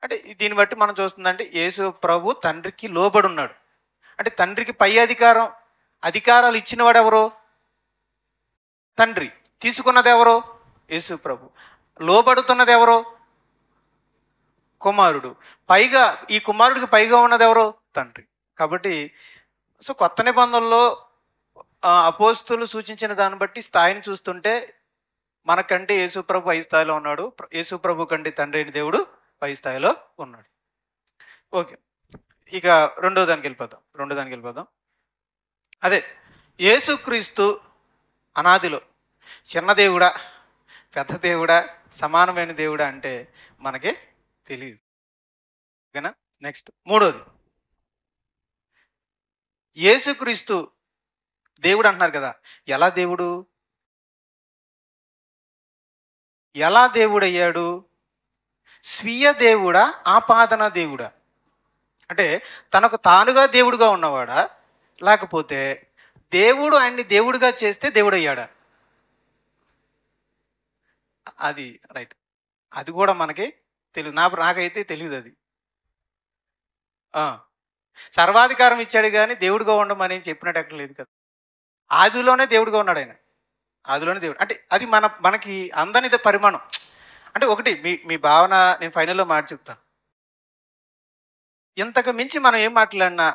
అంటే దీన్ని బట్టి మనం చూస్తుందంటే యేసు ప్రభు తండ్రికి లోబడున్నాడు. అంటే తండ్రికి పై అధికారాలు ఇచ్చినవాడు ఎవరు? తండ్రి. తీసుకున్నది ఎవరు? యేసు ప్రభు. లోబడుతున్నది ఎవరు? కుమారుడు. ఈ కుమారుడికి పైగా ఉన్నది ఎవరు? తండ్రి. కాబట్టి కొత్త నిబంధనలో అపోస్తులు సూచించిన దాన్ని బట్టి స్థాయిని చూస్తుంటే మనకంటే యేసు ప్రభు పై స్థాయిలో ఉన్నాడు. యేసు ప్రభు కంటే తండ్రి అయిన దేవుడు పై స్థాయిలో ఉన్నాడు. ఓకే, ఇక రెండో దానికి వెళ్ళిపోదాం. అదే యేసుక్రీస్తు అనాదిలో చిన్న దేవుడా, పెద్ద దేవుడా, సమానమైన దేవుడా అంటే మనకి తెలియదు. ఓకేనా? నెక్స్ట్, మూడోది, యేసుక్రీస్తు దేవుడు అంటున్నారు కదా. ఎలా దేవుడయ్యాడు? స్వీయ దేవుడా, ఆపాదన దేవుడా? అంటే తనకు తానుగా దేవుడుగా ఉన్నవాడా, లేకపోతే దేవుడు ఆయన్ని దేవుడిగా చేస్తే దేవుడయ్యాడా? అది రైట్. అది కూడా మనకి తెలియదు. నాకైతే తెలియదు అది. సర్వాధికారం ఇచ్చాడు కానీ దేవుడిగా ఉండమని చెప్పినట్టు ఎక్కడ లేదు కదా. ఆదిలోనే దేవుడిగా ఉన్నాడు ఆయన. ఆదిలోనే దేవుడు అంటే అది మనకి అందనిది పరిమాణం. అంటే ఒకటి మీ మీ భావన నేను ఫైనల్‌లో మాట చెప్తాను. ఇంతకు మించి మనం ఏం మాట్లాడినా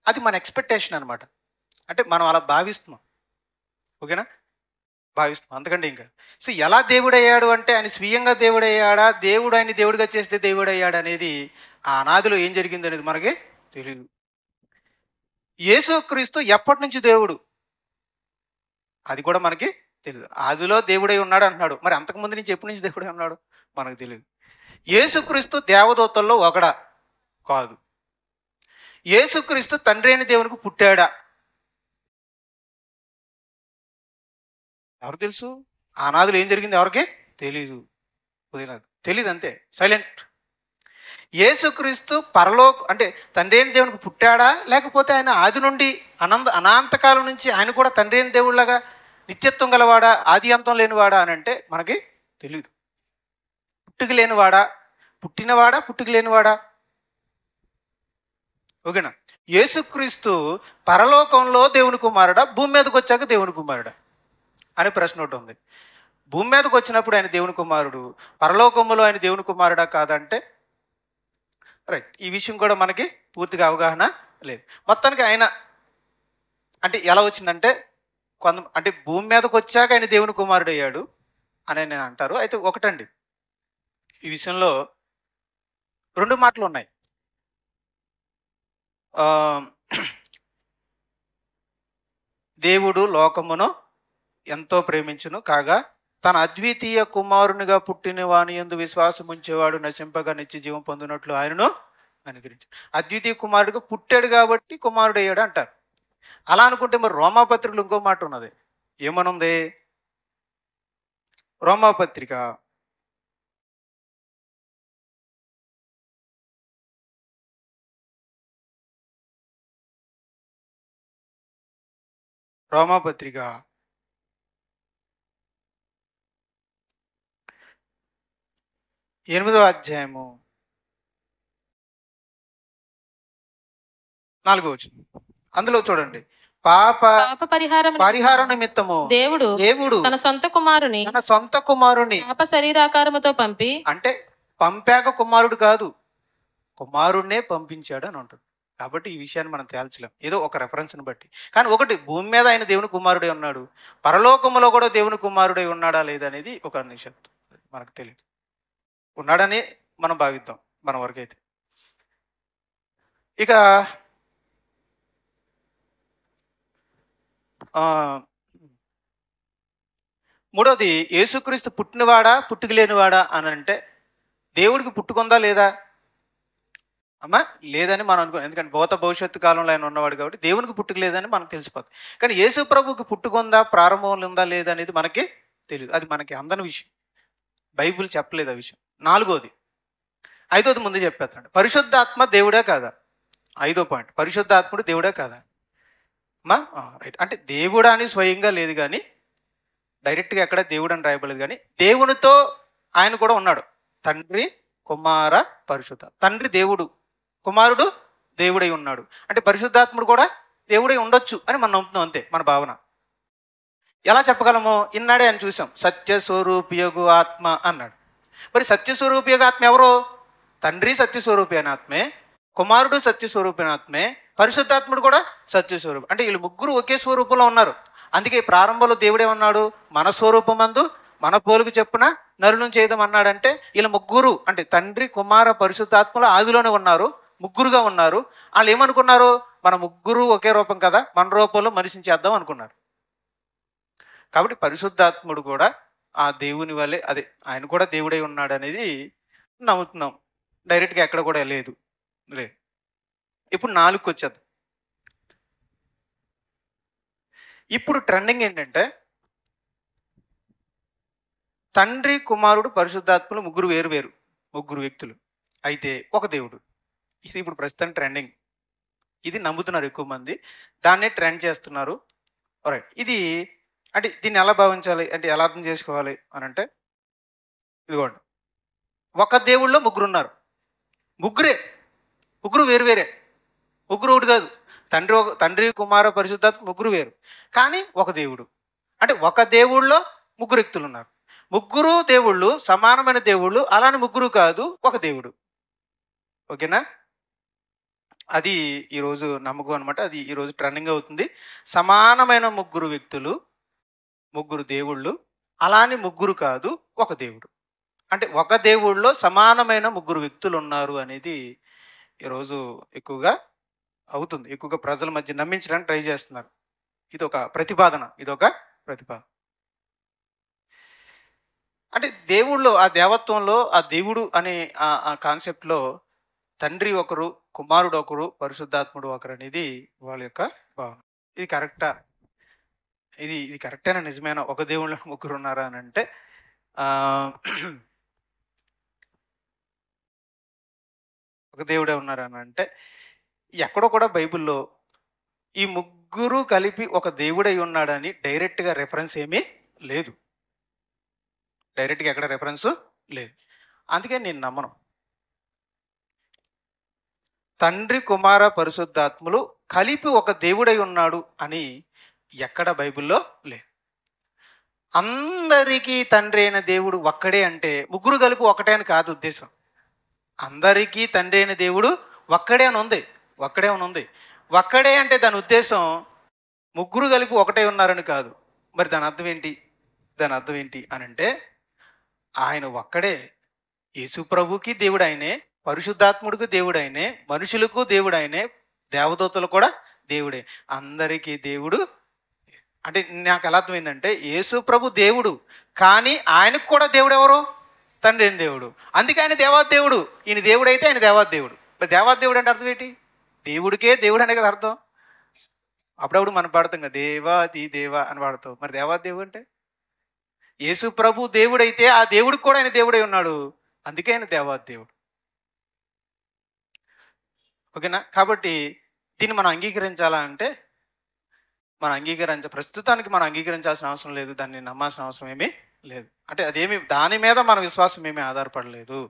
అది మన ఎక్స్‌పెక్టేషన్ అనమాట. అంటే మనం అలా భావిస్తున్నాం. ఓకేనా? భావిస్తున్నాం. అంతకంటే ఇంకా. సో, ఎలా దేవుడయ్యాడు అంటే ఆయన స్వీయంగా దేవుడయ్యాడా? దేవుడు ఆయన్ని దేవుడిగా చేస్తే దేవుడయ్యాడా అనేది ఆ అనాదిలో ఏం జరిగిందనేది మనకి తెలీదు. యేసుక్రీస్తు ఎప్పటినుంచి దేవుడు? అది కూడా మనకి తెలీదు. ఆదిలో దేవుడై ఉన్నాడు అంటున్నాడు. మరి అంతకుముందు నుంచి ఎప్పటి నుంచి దేవుడై ఉన్నాడు? మనకు తెలీదు. యేసుక్రీస్తు దేవదూతల్లో ఒకడా? కాదు. యేసుక్రీస్తు తండ్రి అయిన దేవునికి పుట్టాడా? ఎవరికి తెలుసు? ఆనాదిలో ఏం జరిగింది ఎవరికి తెలీదు. తెలీదు అంతే. సైలెంట్. యేసుక్రీస్తు అంటే తండ్రి అయిన దేవునికి పుట్టాడా? లేకపోతే ఆయన ఆది నుండి అనాంతకాలం నుంచి ఆయన కూడా తండ్రి అయిన దేవుళ్ళగా నిత్యత్వం గలవాడా? ఆది అంతం లేనివాడా అని అంటే మనకి తెలియదు. పుట్టుక లేనివాడా? పుట్టినవాడా? పుట్టుక లేనివాడా? ఓకేనా? యేసుక్రీస్తు పరలోకంలో దేవుని కుమారుడా? భూమి మీదకి వచ్చాక దేవుని కుమారుడా అనే ప్రశ్న ఒకటి ఉంది. భూమి మీదకి వచ్చినప్పుడు ఆయన దేవుని కుమారుడు, పరలోకంలో ఆయన దేవుని కుమారుడా కాదంటే రైట్. ఈ విషయం కూడా మనకి పూర్తిగా అవగాహన లేదు. మొత్తానికి ఆయన అంటే ఎలా వచ్చిందంటే అంటే భూమి మీదకి వచ్చాక ఆయన దేవుని కుమారుడు అయ్యాడు అని నేను అంటారు. అయితే ఒకటండి, ఈ విషయంలో 2 మాటలు ఉన్నాయి. దేవుడు లోకమును ఎంతో ప్రేమించును కాగా తన అద్వితీయ కుమారునిగా పుట్టిన వాని యందు విశ్వాసం ఉంచేవాడు నశింపగా నిత్య జీవం పొందినట్లు ఆయనను అనుగ్రహించాడు. అద్వితీయ కుమారుడిగా పుట్టాడు కాబట్టి కుమారుడు అయ్యాడు అంటారు. అలా అనుకుంటే మరి రోమాపత్రికలో ఇంకో మాట ఉన్నది. ఏమనుంది? రోమాపత్రిక 8వ అధ్యాయము 4వ వచనం. అందులో చూడండి, పాప పరిహార నిమిత్తము దేవుడు తన సొంత కుమారుని పాప శరీరాకారముతో పంపి, అంటే పంపాక కుమారుడు కాదు, కుమారుడినే పంపించాడు అని ఉంటుంది. కాబట్టి ఈ విషయాన్ని మనం తేల్చలేం, ఏదో ఒక రెఫరెన్స్ని బట్టి. కానీ ఒకటి, భూమి మీద ఆయన దేవుని కుమారుడే ఉన్నాడు, పరలోకములో కూడా దేవుని కుమారుడై ఉన్నాడా లేదనేది ఒక నిశ్శబ్దం, మనకు తెలియదు. ఉన్నాడని మనం భావిద్దాం మన వరకైతే. ఇక మూడవది, యేసుక్రీస్తు పుట్టినవాడా పుట్టుక లేనివాడా అని అంటే దేవుడికి పుట్టుకుందా లేదా అమ్మా? లేదని మనం అనుకో, ఎందుకంటే భవిష్యత్తు కాలంలో ఆయన ఉన్నవాడు కాబట్టి దేవునికి పుట్టుక లేదని మనకు తెలిసిపోతుంది. కానీ యేసు ప్రభుకి పుట్టుకుందా, ప్రారంభం ఉందా లేదా అనేది మనకి తెలియదు. అది మనకి అందని విషయం, బైబిల్ చెప్పలేదు ఆ విషయం. 4వది, 5వది ముందు చెప్పేస్తాడు, పరిశుద్ధాత్మ దేవుడే కాదా? 5వ పాయింట్, పరిశుద్ధాత్ముడు దేవుడే కాదా అమ్మా? రైట్. అంటే దేవుడా అని స్వయంగా లేదు, కానీ డైరెక్ట్గా ఎక్కడ దేవుడు అని రాయబడలేదు, కానీ దేవునితో ఆయన కూడా ఉన్నాడు. తండ్రి, కుమార, పరిశుద్ధ. తండ్రి దేవుడు, కుమారుడు దేవుడై ఉన్నాడు, అంటే పరిశుద్ధాత్ముడు కూడా దేవుడై ఉండొచ్చు అని మనం నమ్ముతున్నాం, అంతే మన భావన. ఎలా చెప్పగలము? ఇన్నాడే అని చూసాం, సత్యస్వరూపియగు ఆత్మ అన్నాడు. మరి సత్యస్వరూపియగు ఆత్మ ఎవరు? తండ్రి సత్యస్వరూపి అని ఆత్మే, కుమారుడు సత్యస్వరూపి అని ఆత్మే, పరిశుద్ధాత్ముడు కూడా సత్యస్వరూపం. అంటే వీళ్ళు ముగ్గురు ఒకే స్వరూపంలో ఉన్నారు. అందుకే ప్రారంభంలో దేవుడేమన్నాడు? మన స్వరూపమందు మన పోలుకు చెప్పున నరులను చేయడం అన్నాడంటే వీళ్ళ ముగ్గురు అంటే తండ్రి, కుమార, పరిశుద్ధాత్మలు ఆదిలోనే ఉన్నారు, ముగ్గురుగా ఉన్నారు. వాళ్ళు ఏమనుకున్నారు? మన ముగ్గురు ఒకే రూపం కదా, మన రూపంలో మనిషిని చేద్దాం అనుకున్నారు. కాబట్టి పరిశుద్ధాత్ముడు కూడా ఆ దేవుని వల్లే, అదే ఆయన కూడా దేవుడై ఉన్నాడు అనేది నమ్ముతున్నాం. డైరెక్ట్గా ఎక్కడ కూడా లేదు. ఇప్పుడు 4కి వచ్చేద్దాం. ఇప్పుడు ట్రెండింగ్ ఏంటంటే తండ్రి, కుమారుడు, పరిశుద్ధాత్మలు ముగ్గురు వేరు ముగ్గురు వ్యక్తులు, అయితే ఒక దేవుడు. ఇది ఇప్పుడు ప్రస్తుతం ట్రెండింగ్. ఇది నమ్ముతున్నారు ఎక్కువ మంది, దాన్నే ట్రెండ్ చేస్తున్నారు. రైట్. ఇది అంటే దీన్ని ఎలా భావించాలి అంటే ఎలా అర్థం చేసుకోవాలి అని అంటే, ఇదిగోండి, ఒక దేవుళ్ళో ముగ్గురు ఉన్నారు, ముగ్గురు వేరే, ముగ్గురు ఒకటి కాదు. తండ్రి, కుమార, పరిశుద్ధాత్మ ముగ్గురు వేరు, కానీ ఒక దేవుడు. అంటే ఒక దేవుళ్ళో ముగ్గురు వ్యక్తులు ఉన్నారు. ముగ్గురు దేవుళ్ళు సమానమైన దేవుళ్ళు, అలానే ముగ్గురు కాదు ఒక దేవుడు. ఓకేనా? అది ఈరోజు నమ్మకం అనమాట. అది ఈరోజు ట్రెండింగ్ అవుతుంది. సమానమైన ముగ్గురు వ్యక్తులు, ముగ్గురు దేవుళ్ళు, అలానే ముగ్గురు కాదు ఒక దేవుడు. అంటే ఒక దేవుడిలో సమానమైన ముగ్గురు వ్యక్తులు ఉన్నారు అనేది ఈరోజు ఎక్కువగా అవుతుంది. ఎక్కువగా ప్రజల మధ్య నమ్మించడానికి ట్రై చేస్తున్నారు. ఇదొక ప్రతిపాదన. అంటే దేవుళ్ళో, ఆ దేవత్వంలో, ఆ దేవుడు అనే ఆ కాన్సెప్ట్లో తండ్రి ఒకరు, కుమారుడు ఒకరు, పరిశుద్ధాత్ముడు ఒకరు అనేది వాళ్ళ యొక్క భావన. ఇది కరెక్టా? ఇది కరెక్టేనా? నిజమేనా? ఒక దేవుళ్ళో ముగ్గురు ఉన్నారా అని అంటే ఒక దేవుడే ఉన్నారని అంటే ఎక్కడో కూడా బైబిల్లో ఈ ముగ్గురు కలిపి ఒక దేవుడై ఉన్నాడని డైరెక్ట్గా రెఫరెన్స్ ఏమీ లేదు. డైరెక్ట్గా ఎక్కడ రెఫరెన్స్ లేదు. అందుకే నేను నమ్మను. తండ్రి, కుమార, పరిశుద్ధాత్ములు కలిపి ఒక దేవుడై ఉన్నాడు అని ఎక్కడ బైబిల్లో లేదు. అందరికీ తండ్రి అయిన దేవుడు ఒక్కడే అంటే ముగ్గురు కలిపి ఒకటే అని కాదు ఉద్దేశం. అందరికీ తండ్రి అయిన దేవుడు ఒక్కడే అని ఉంది. ఒక్కడే అంటే దాని ఉద్దేశం ముగ్గురు కలిపి ఒకటే ఉన్నారని కాదు. మరి దాని అర్థం ఏంటి అని అంటే ఆయన ఒక్కడే. యేసు ప్రభుకి దేవుడు ఆయనే, పరిశుద్ధాత్ముడికి దేవుడు ఆయనే, మనుషులకు దేవుడు ఆయనే, దేవదూతలు కూడా దేవుడే. అందరికీ దేవుడు. అంటే నాకు ఎలా అర్థమైందంటే యేసు ప్రభు దేవుడు, కానీ ఆయనకు కూడా దేవుడు ఎవరు? తండ్రి అయిన దేవుడు. అందుకే ఆయన దేవాదేవుడు. ఈయన దేవుడు అయితే ఆయన దేవాదేవుడు. మరి దేవాదేవుడు అంటే అర్థం ఏంటి? దేవుడికే దేవుడు అనే కదా అర్థం. అప్పుడప్పుడు మనం పాడతాం కదా దేవాది దేవ అని పాడతాం. మరి దేవాదేవుడు అంటే యేసు ప్రభు దేవుడైతే ఆ దేవుడికి కూడా ఆయన దేవుడై ఉన్నాడు. అందుకే ఆయన దేవాదేవుడు. ఓకేనా? కాబట్టి దీన్ని మనం అంగీకరించాలా అంటే ప్రస్తుతానికి మనం అంగీకరించాల్సిన అవసరం లేదు. దాన్ని నమ్మాల్సిన అవసరం ఏమీ లేదు. అంటే దాని మీద మన విశ్వాసం ఏమీ ఆధారపడలేదు.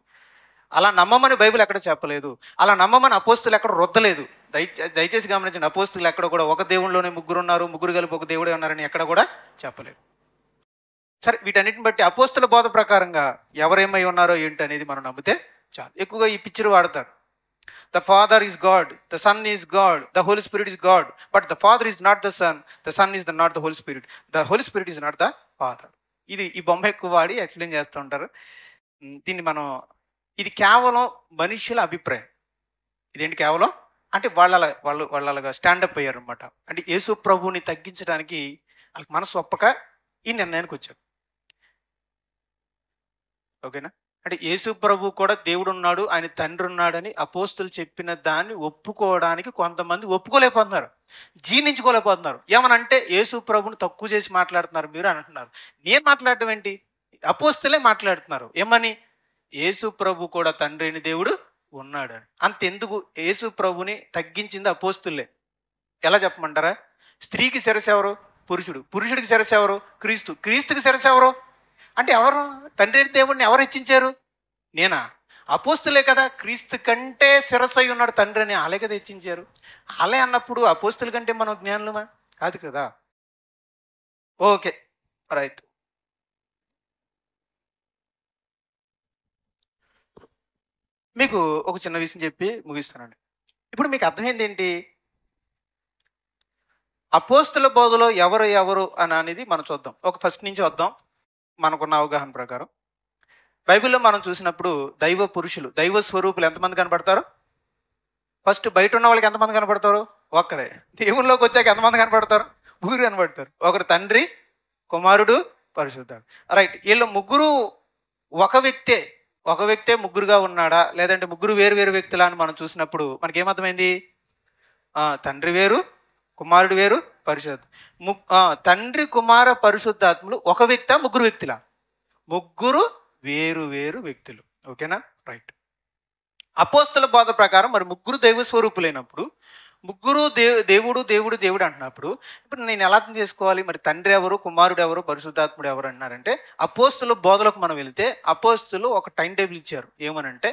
అలా నమ్మమని బైబిల్ ఎక్కడ చెప్పలేదు. అలా నమ్మమని అపోస్తులు ఎక్కడ రుద్దలేదు. దయచేసి గమనించండి. అపోస్తులు ఎక్కడ కూడా ఒక దేవుళ్ళలోనే ముగ్గురు ఉన్నారు, ముగ్గురు కలిపి ఒక దేవుడే ఉన్నారని ఎక్కడ కూడా చెప్పలేదు. సరే, వీటన్నిటిని బట్టి అపోస్తుల బోధ ప్రకారంగా ఎవరేమై ఉన్నారో ఏంటి అనేది మనం నమ్మితే చాలు. ఎక్కువగా ఈ పిక్చర్ వాడతారు. The Father is God, the Son is God, the Holy Spirit is God, but the Father is not the Son is not the Holy Spirit, the Holy Spirit is not the Father. ఈ బొమ్మ ఎక్కువ వాడి explain చేస్తూ ఉంటారు. దీన్ని ఇది కేవలం మనుషుల అభిప్రాయం. ఇదేంటి కేవలం అంటే వాళ్ళగా స్టాండప్ అయ్యారు అనమాట. అంటే యేసు ప్రభువుని తగ్గించడానికి వాళ్ళకి మనసు ఒప్పక ఈ నిర్ణయానికి వచ్చారు. ఓకేనా? అంటే యేసు ప్రభు కూడా దేవుడు ఉన్నాడు, ఆయన తండ్రి ఉన్నాడని అపోస్తులు చెప్పిన దాన్ని ఒప్పుకోవడానికి కొంతమంది ఒప్పుకోలేకపోతున్నారు, జీర్ణించుకోలేకపోతున్నారు. ఏమనంటే యేసు ప్రభుని తక్కువ చేసి మాట్లాడుతున్నారు మీరు అని అంటున్నారు. నేను మాట్లాడటం ఏంటి? అపోస్తులే మాట్లాడుతున్నారు. ఏమని? యేసు ప్రభు కూడా తండ్రి అయిన దేవుడు ఉన్నాడు అని. అంతెందుకు యేసు ప్రభుని తగ్గించింది అపోస్తులే. ఎలా చెప్పమంటారా? స్త్రీకి శిరస్సు ఎవరు? పురుషుడు. పురుషుడికి శిరస్సు ఎవరు? క్రీస్తు. క్రీస్తుకి శిరస్సు ఎవరు? అంటే ఎవరు? తండ్రి అయిన దేవుడిని ఎవరు హెచ్చించారు? నేనా? అపోస్తులే కదా. క్రీస్తు కంటే శిరస్సు అయి ఉన్నాడు తండ్రి అని ఆలే కదా హెచ్చించారు. ఆలే అన్నప్పుడు అపోస్తుల కంటే మనం జ్ఞానులమా? కాదు కదా. Okay, right. మీకు ఒక చిన్న విషయం చెప్పి ముగిస్తానండి. ఇప్పుడు మీకు అర్థమైంది ఏంటి? అపోస్తుల బోధలో ఎవరు అనేది మనం చూద్దాం. ఫస్ట్ నుంచి వద్దాం. మనకున్న అవగాహన ప్రకారం బైబిల్లో మనం చూసినప్పుడు దైవ పురుషులు, దైవ స్వరూపులు ఎంతమంది కనపడతారు? ఫస్ట్ బయట ఉన్న వాళ్ళకి ఎంతమంది కనపడతారు? ఒక్కరే. దేవుళ్ళలోకి వచ్చాక ఎంతమంది కనపడతారు? ముగ్గురు కనపడతారు. ఒకరు తండ్రి, కుమారుడు, పరిశుద్ధుడు. రైట్. వీళ్ళు ముగ్గురు ఒక వ్యక్తే ముగ్గురుగా ఉన్నాడా, లేదంటే ముగ్గురు వేరు వ్యక్తులా అని మనం చూసినప్పుడు మనకేమర్థమైంది? తండ్రి వేరు, కుమారుడు వేరు, పరిశుద్ధ. తండ్రి, కుమార, పరిశుద్ధాత్ములు ఒక వ్యక్తా, ముగ్గురు వ్యక్తులా? ముగ్గురు వేరు వ్యక్తులు. ఓకేనా? రైట్. అపోస్తుల బోధ ప్రకారం మరి ముగ్గురు దైవ స్వరూపులైనప్పుడు ముగ్గురు దేవుడు అంటున్నప్పుడు ఇప్పుడు నేను ఎలా అర్థం చేసుకోవాలి? మరి తండ్రి ఎవరు, కుమారుడు ఎవరు, పరిశుద్ధాత్ముడు ఎవరు అన్నారంటే అపోస్తుల బోధలకు మనం వెళితే అపోస్తులు ఒక టైం టేబుల్ ఇచ్చారు. ఏమనంటే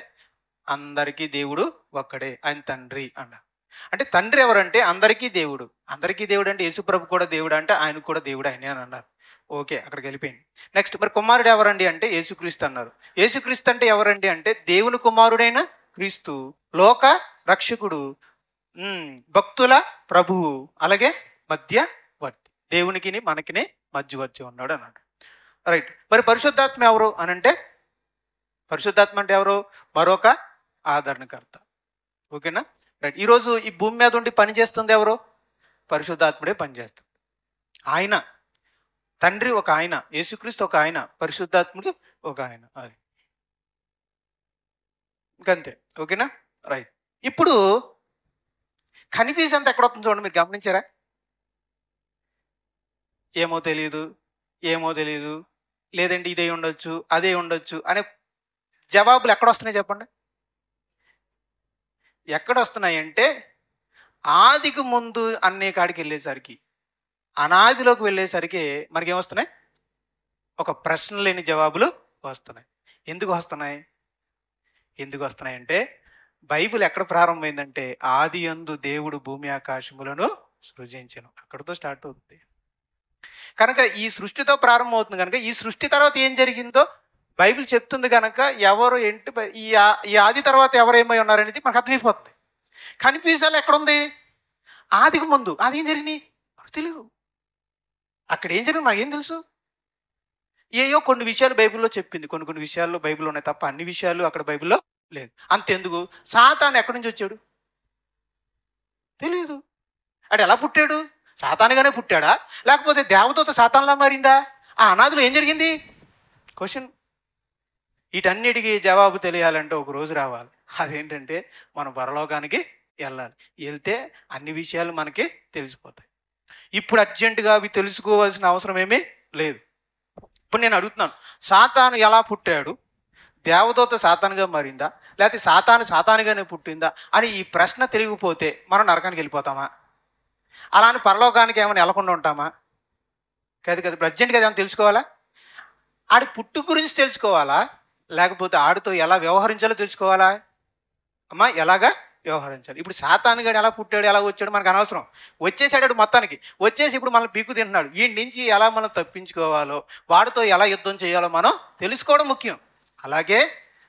అందరికీ దేవుడు ఒక్కడే, ఆయన తండ్రి అన్నారు. అంటే తండ్రి ఎవరంటే అందరికీ దేవుడు. అందరికీ దేవుడు అంటే యేసుప్రభు కూడా దేవుడు అంటే ఆయన కూడా దేవుడు ఆయనే అని అన్నారు. ఓకే, అక్కడికి వెళ్ళిపోయింది. నెక్స్ట్ మరి కుమారుడు ఎవరండి అంటే యేసుక్రీస్తు అన్నారు. యేసుక్రీస్తు అంటే ఎవరండి అంటే దేవుని కుమారుడైన క్రీస్తు, లోక రక్షకుడు, భక్తుల ప్రభువు, అలాగే మధ్యవర్తి, దేవునికిని మనకిని మధ్యవర్తి ఉన్నాడు అన్నాడు. రైట్. మరి పరిశుద్ధాత్మ ఎవరు అని అంటే, పరిశుద్ధాత్మ అంటే ఎవరు? మరొక ఆదరణకర్త. ఓకేనా? రైట్. ఈరోజు ఈ భూమి మీద ఉండి పని చేస్తుంది ఎవరు? పరిశుద్ధాత్ముడే పనిచేస్తుంది. ఆయన తండ్రి ఒక ఆయన, యేసుక్రీస్తు ఒక ఆయన, పరిశుద్ధాత్ముడు ఒక ఆయన. అది ఇంకంతే. ఓకేనా? రైట్. ఇప్పుడు కన్ఫ్యూజ్ అంతా ఎక్కడ వస్తుంది చూడండి, మీరు గమనించారా? ఏమో తెలియదు, లేదండి ఇదే ఉండొచ్చు, అదే ఉండొచ్చు అనే జవాబులు ఎక్కడ వస్తున్నాయి చెప్పండి? ఎక్కడ వస్తున్నాయి అంటే, ఆదికి ముందు అనే కాడికి వెళ్ళేసరికి, అనాదిలోకి వెళ్ళేసరికి మనకేమొస్తున్నాయి? ఒక ప్రశ్న లేని జవాబులు వస్తున్నాయి. ఎందుకు వస్తున్నాయి అంటే, బైబిల్ ఎక్కడ ప్రారంభమైందంటే, ఆది యందు దేవుడు భూమి ఆకాశములను సృజించెను, అక్కడితో స్టార్ట్ అవుతుంది. కనుక ఈ సృష్టితో ప్రారంభమవుతుంది. కనుక ఈ సృష్టి తర్వాత ఏం జరిగిందో బైబిల్ చెప్తుంది. కనుక ఎవరు ఏంటి ఈ ఆది తర్వాత ఎవరు ఏమై ఉన్నారనేది మనకు అర్థమైపోతుంది. కన్ఫ్యూజన్ ఎక్కడుంది? ఆదికి ముందు అది ఏం జరిగింది మనకు తెలియదు. అక్కడ ఏం జరిగింది మనకేం తెలుసు? ఏయో కొన్ని విషయాలు బైబిల్లో చెప్పింది, కొన్ని విషయాల్లో బైబిల్ ఉన్నాయి తప్ప అన్ని విషయాలు అక్కడ బైబిల్లో లేదు. అంతెందుకు, సాతాను ఎక్కడి నుంచి వచ్చాడు తెలియదు. అంటే ఎలా పుట్టాడు? సాతానుగానే పుట్టాడా, లేకపోతే దేవదూత సాతానులా మారిందా? ఆ అనాదిలో ఏం జరిగింది? క్వశ్చన్. వీటన్నిటికీ జవాబు తెలియాలంటే ఒక రోజు రావాలి. అదేంటంటే మనం పరలోకానికి వెళ్ళాలి. వెళ్తే అన్ని విషయాలు మనకి తెలిసిపోతాయి. ఇప్పుడు అర్జెంటుగా అవి తెలుసుకోవాల్సిన అవసరం ఏమీ లేదు. ఇప్పుడు నేను అడుగుతున్నాను, సాతాను ఎలా పుట్టాడు? దేవదూత సాతానుగా మారిందా, లేకపోతే సాతానుగానే పుట్టిందా అని ఈ ప్రశ్న తెలియకపోతే మనం నరకానికి వెళ్ళిపోతామా? అలా అని పరలోకానికి ఏమైనా వెళ్ళకుండా ఉంటామా? కాదు. ఇప్పుడు అర్జెంటుగా ఏమైనా తెలుసుకోవాలా? ఆడి పుట్టు గురించి తెలుసుకోవాలా, లేకపోతే ఆడితో ఎలా వ్యవహరించాలో తెలుసుకోవాలా? అమ్మా, ఎలాగా వ్యవహరించాలి? ఇప్పుడు సాతానుగాడు ఎలా పుట్టాడు, ఎలా వచ్చాడు మనకు అనవసరం. వచ్చేసాడు మొత్తానికి, వచ్చేసి ఇప్పుడు మనం పీకు తింటున్నాడు. వీడి నుంచి ఎలా మనం తప్పించుకోవాలో, వాడితో ఎలా యుద్ధం చేయాలో మనం తెలుసుకోవడం ముఖ్యం. అలాగే